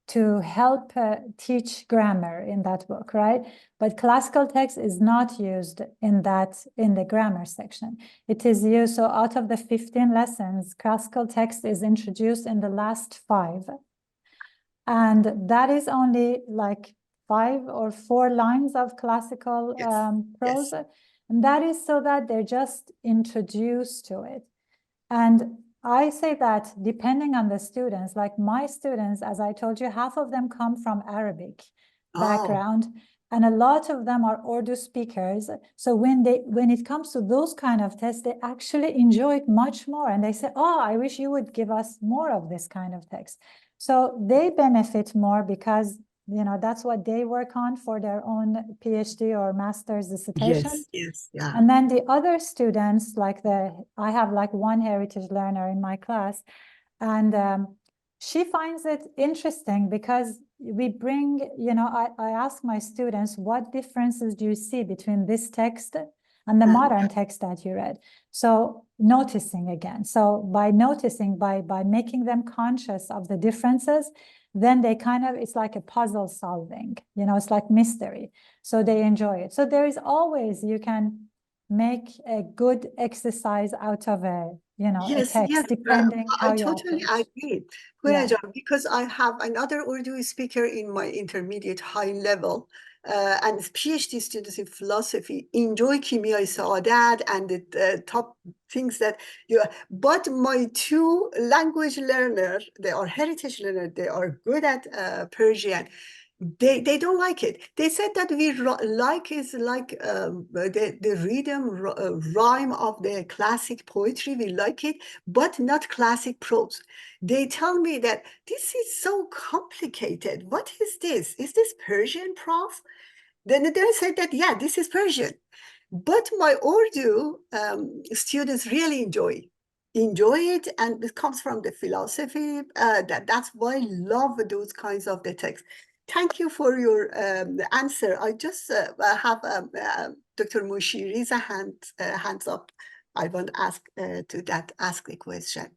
to help teach grammar in that book, right? But classical text is not used in the grammar section. It is used, so out of the 15 lessons, classical text is introduced in the last 5. And that is only like 5 or 4 lines of classical prose. Yes. And that is so that they're just introduced to it. And I say that depending on the students, like my students, as I told you, half of them come from Arabic background, and a lot of them are Urdu speakers. So when it comes to those kind of tests, they actually enjoy it much more. And they say, oh, I wish you would give us more of this kind of text. So they benefit more because, that's what they work on for their own PhD or master's dissertation. Yes, yeah. And then the other students, I have like one heritage learner in my class, and she finds it interesting because we bring, I ask my students, what differences do you see between this text and the modern text that you read? So noticing again. So by noticing, by making them conscious of the differences, then they it's like a puzzle solving, it's like mystery. So they enjoy it. So there is always, you can make a good exercise out of a text, depending how I you totally approach. agree. Yeah. Because I have another Urdu speaker in my intermediate high level, and PhD students in philosophy enjoy Kimia Saadat and the top things that but my two language learners, they are heritage learners, they are good at Persian. They don't like it. They said that we like is like the rhythm rhyme of the classic poetry. We like it, but not classic prose. They tell me that this is so complicated. What is this? Is this Persian, prof? Then they said that, yeah, this is Persian. But my Urdu students really enjoy it, and it comes from the philosophy. That's why I love those kinds of the texts. Thank you for your answer. I just have Dr. Mushiri's hands up. I want to ask ask the question.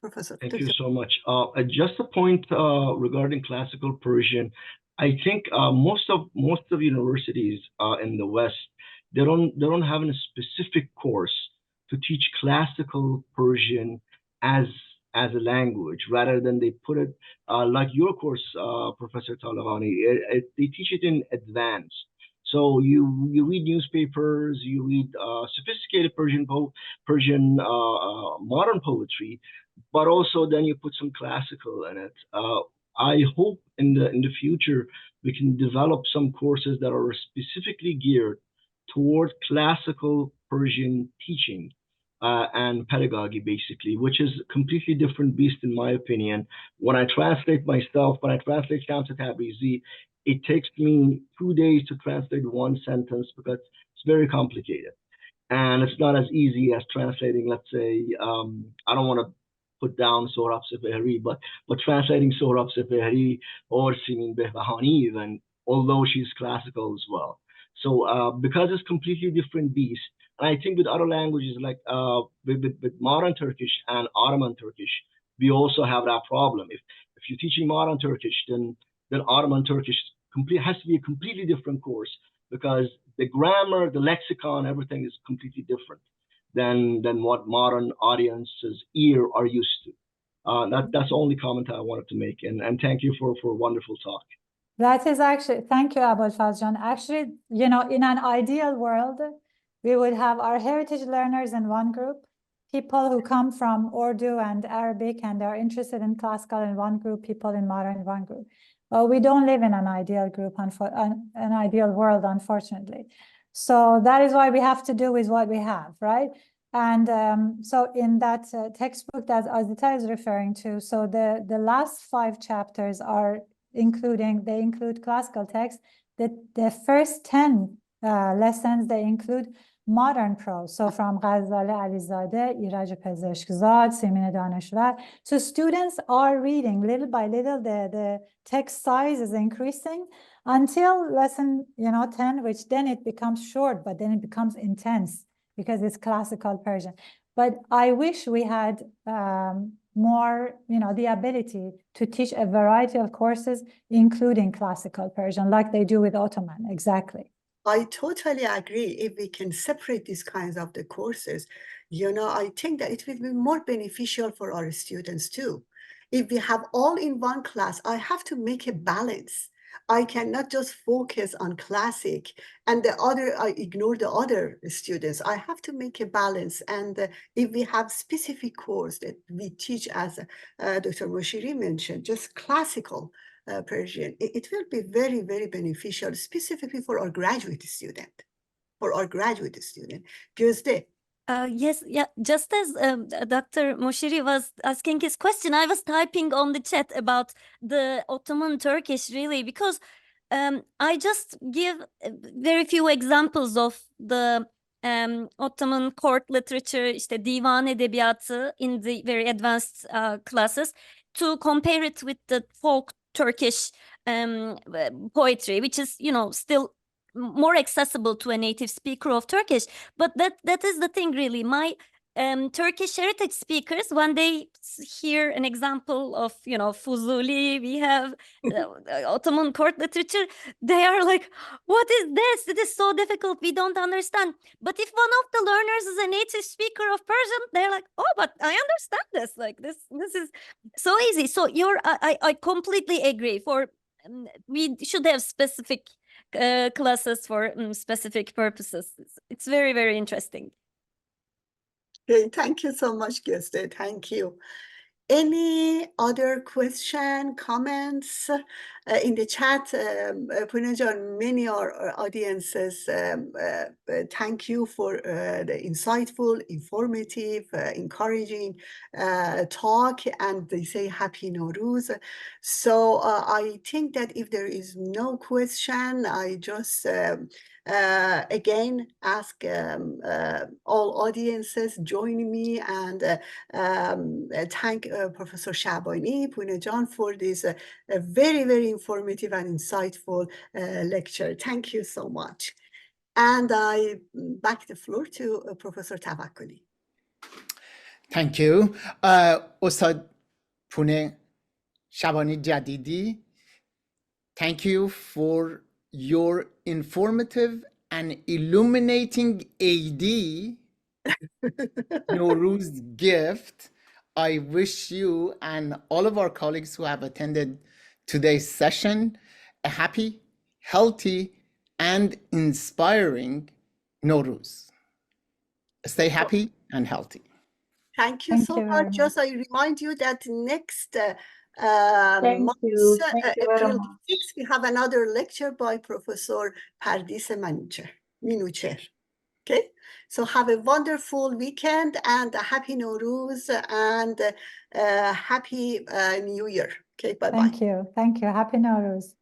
Professor. Thank Dr. you so much. Just a point regarding classical Persian. I think most of universities in the West, they don't have a specific course to teach classical Persian as a language, rather than they put it like your course, Professor Talabani. They teach it in advance. So you read newspapers, you read sophisticated Persian modern poetry, but also then you put some classical in it. I hope in the future we can develop some courses that are specifically geared toward classical Persian teaching and pedagogy, basically, which is a completely different beast in my opinion. When I translate Shamsa Tabrizi, it takes me 2 days to translate one sentence because it's very complicated. And it's not as easy as translating, let's say, I don't want to put down Sohrab Sefehri, but translating Sohrab Sefehri or Simin Behbahani even, although she's classical as well. So because it's completely different beast, and I think with other languages like with modern Turkish and Ottoman Turkish, we also have that problem. If you're teaching modern Turkish, then Ottoman Turkish has to be a completely different course, because the grammar, the lexicon, everything is completely different than what modern audiences ear are used to. That's the only comment I wanted to make. And thank you for a wonderful talk. That is actually, thank you, Abul Fazjan. Actually, in an ideal world, we would have our heritage learners in one group, people who come from Urdu and Arabic and are interested in classical in one group, people in modern in one group. Well, we don't live in an ideal group, an ideal world, unfortunately. So that is why we have to do with what we have, right? And so in that textbook that Azita is referring to, so the last 5 chapters are they include classical text. The first 10 lessons, they include modern prose. So from Ghazali Alizadeh, Iraj Pezeshkzad, Simin Daneshvar. So students are reading little by little. The text size is increasing until lesson 10, which then it becomes short, but then it becomes intense because it's classical Persian. But I wish we had more, the ability to teach a variety of courses, including classical Persian, like they do with Ottoman. Exactly. I totally agree. If we can separate these kinds of the courses, I think that it will be more beneficial for our students too. If we have all in one class, I have to make a balance. I cannot just focus on classic and I ignore the other students. I have to make a balance. And if we have specific course that we teach, as Dr. Moshiri mentioned, just classical Persian, it will be very, very beneficial, specifically for our graduate student, because they Yes, yeah. Just as Dr. Moshiri was asking his question, I was typing on the chat about the Ottoman Turkish, really, because I just give very few examples of the Ottoman court literature, işte divan edebiyatı in the very advanced classes. to compare it with the folk Turkish poetry, which is, you know, still more accessible to a native speaker of Turkish. But that is the thing, really. My Turkish heritage speakers, when they hear an example of, you know, Fuzuli, we have Ottoman court literature, they are like, what is this? It is so difficult. We don't understand. But if one of the learners is a native speaker of Persian, they're like, oh, but I understand this. Like this is so easy. So I completely agree. We should have specific classes for specific purposes. It's very, very interesting. Okay, thank you so much, Göste. Thank you. Any other question, comments in the chat? Pouneh Jan, many our audiences thank you for the insightful, informative, encouraging talk, and they say Happy Nowruz. So I think that if there is no question, I just again ask all audiences join me and thank Professor Shabani, Pouneh Jan for this very, very informative and insightful lecture. Thank you so much. And I back the floor to Professor Tavakkoli. Thank you. Ustad Pouneh Shabani-Jadidi, thank you for your informative and illuminating AD Nowruz gift. I wish you and all of our colleagues who have attended today's session a happy, healthy, and inspiring Nowruz. Stay happy and healthy. Thank you Thank so you very much. much. Just I remind you that next Thank month, you. Thank you very April much. 6th, we have another lecture by Professor Pardis Minucher. Okay, so have a wonderful weekend and a happy Nowruz and happy New Year. Okay, bye-bye. Thank you. Thank you. Happy Nowruz.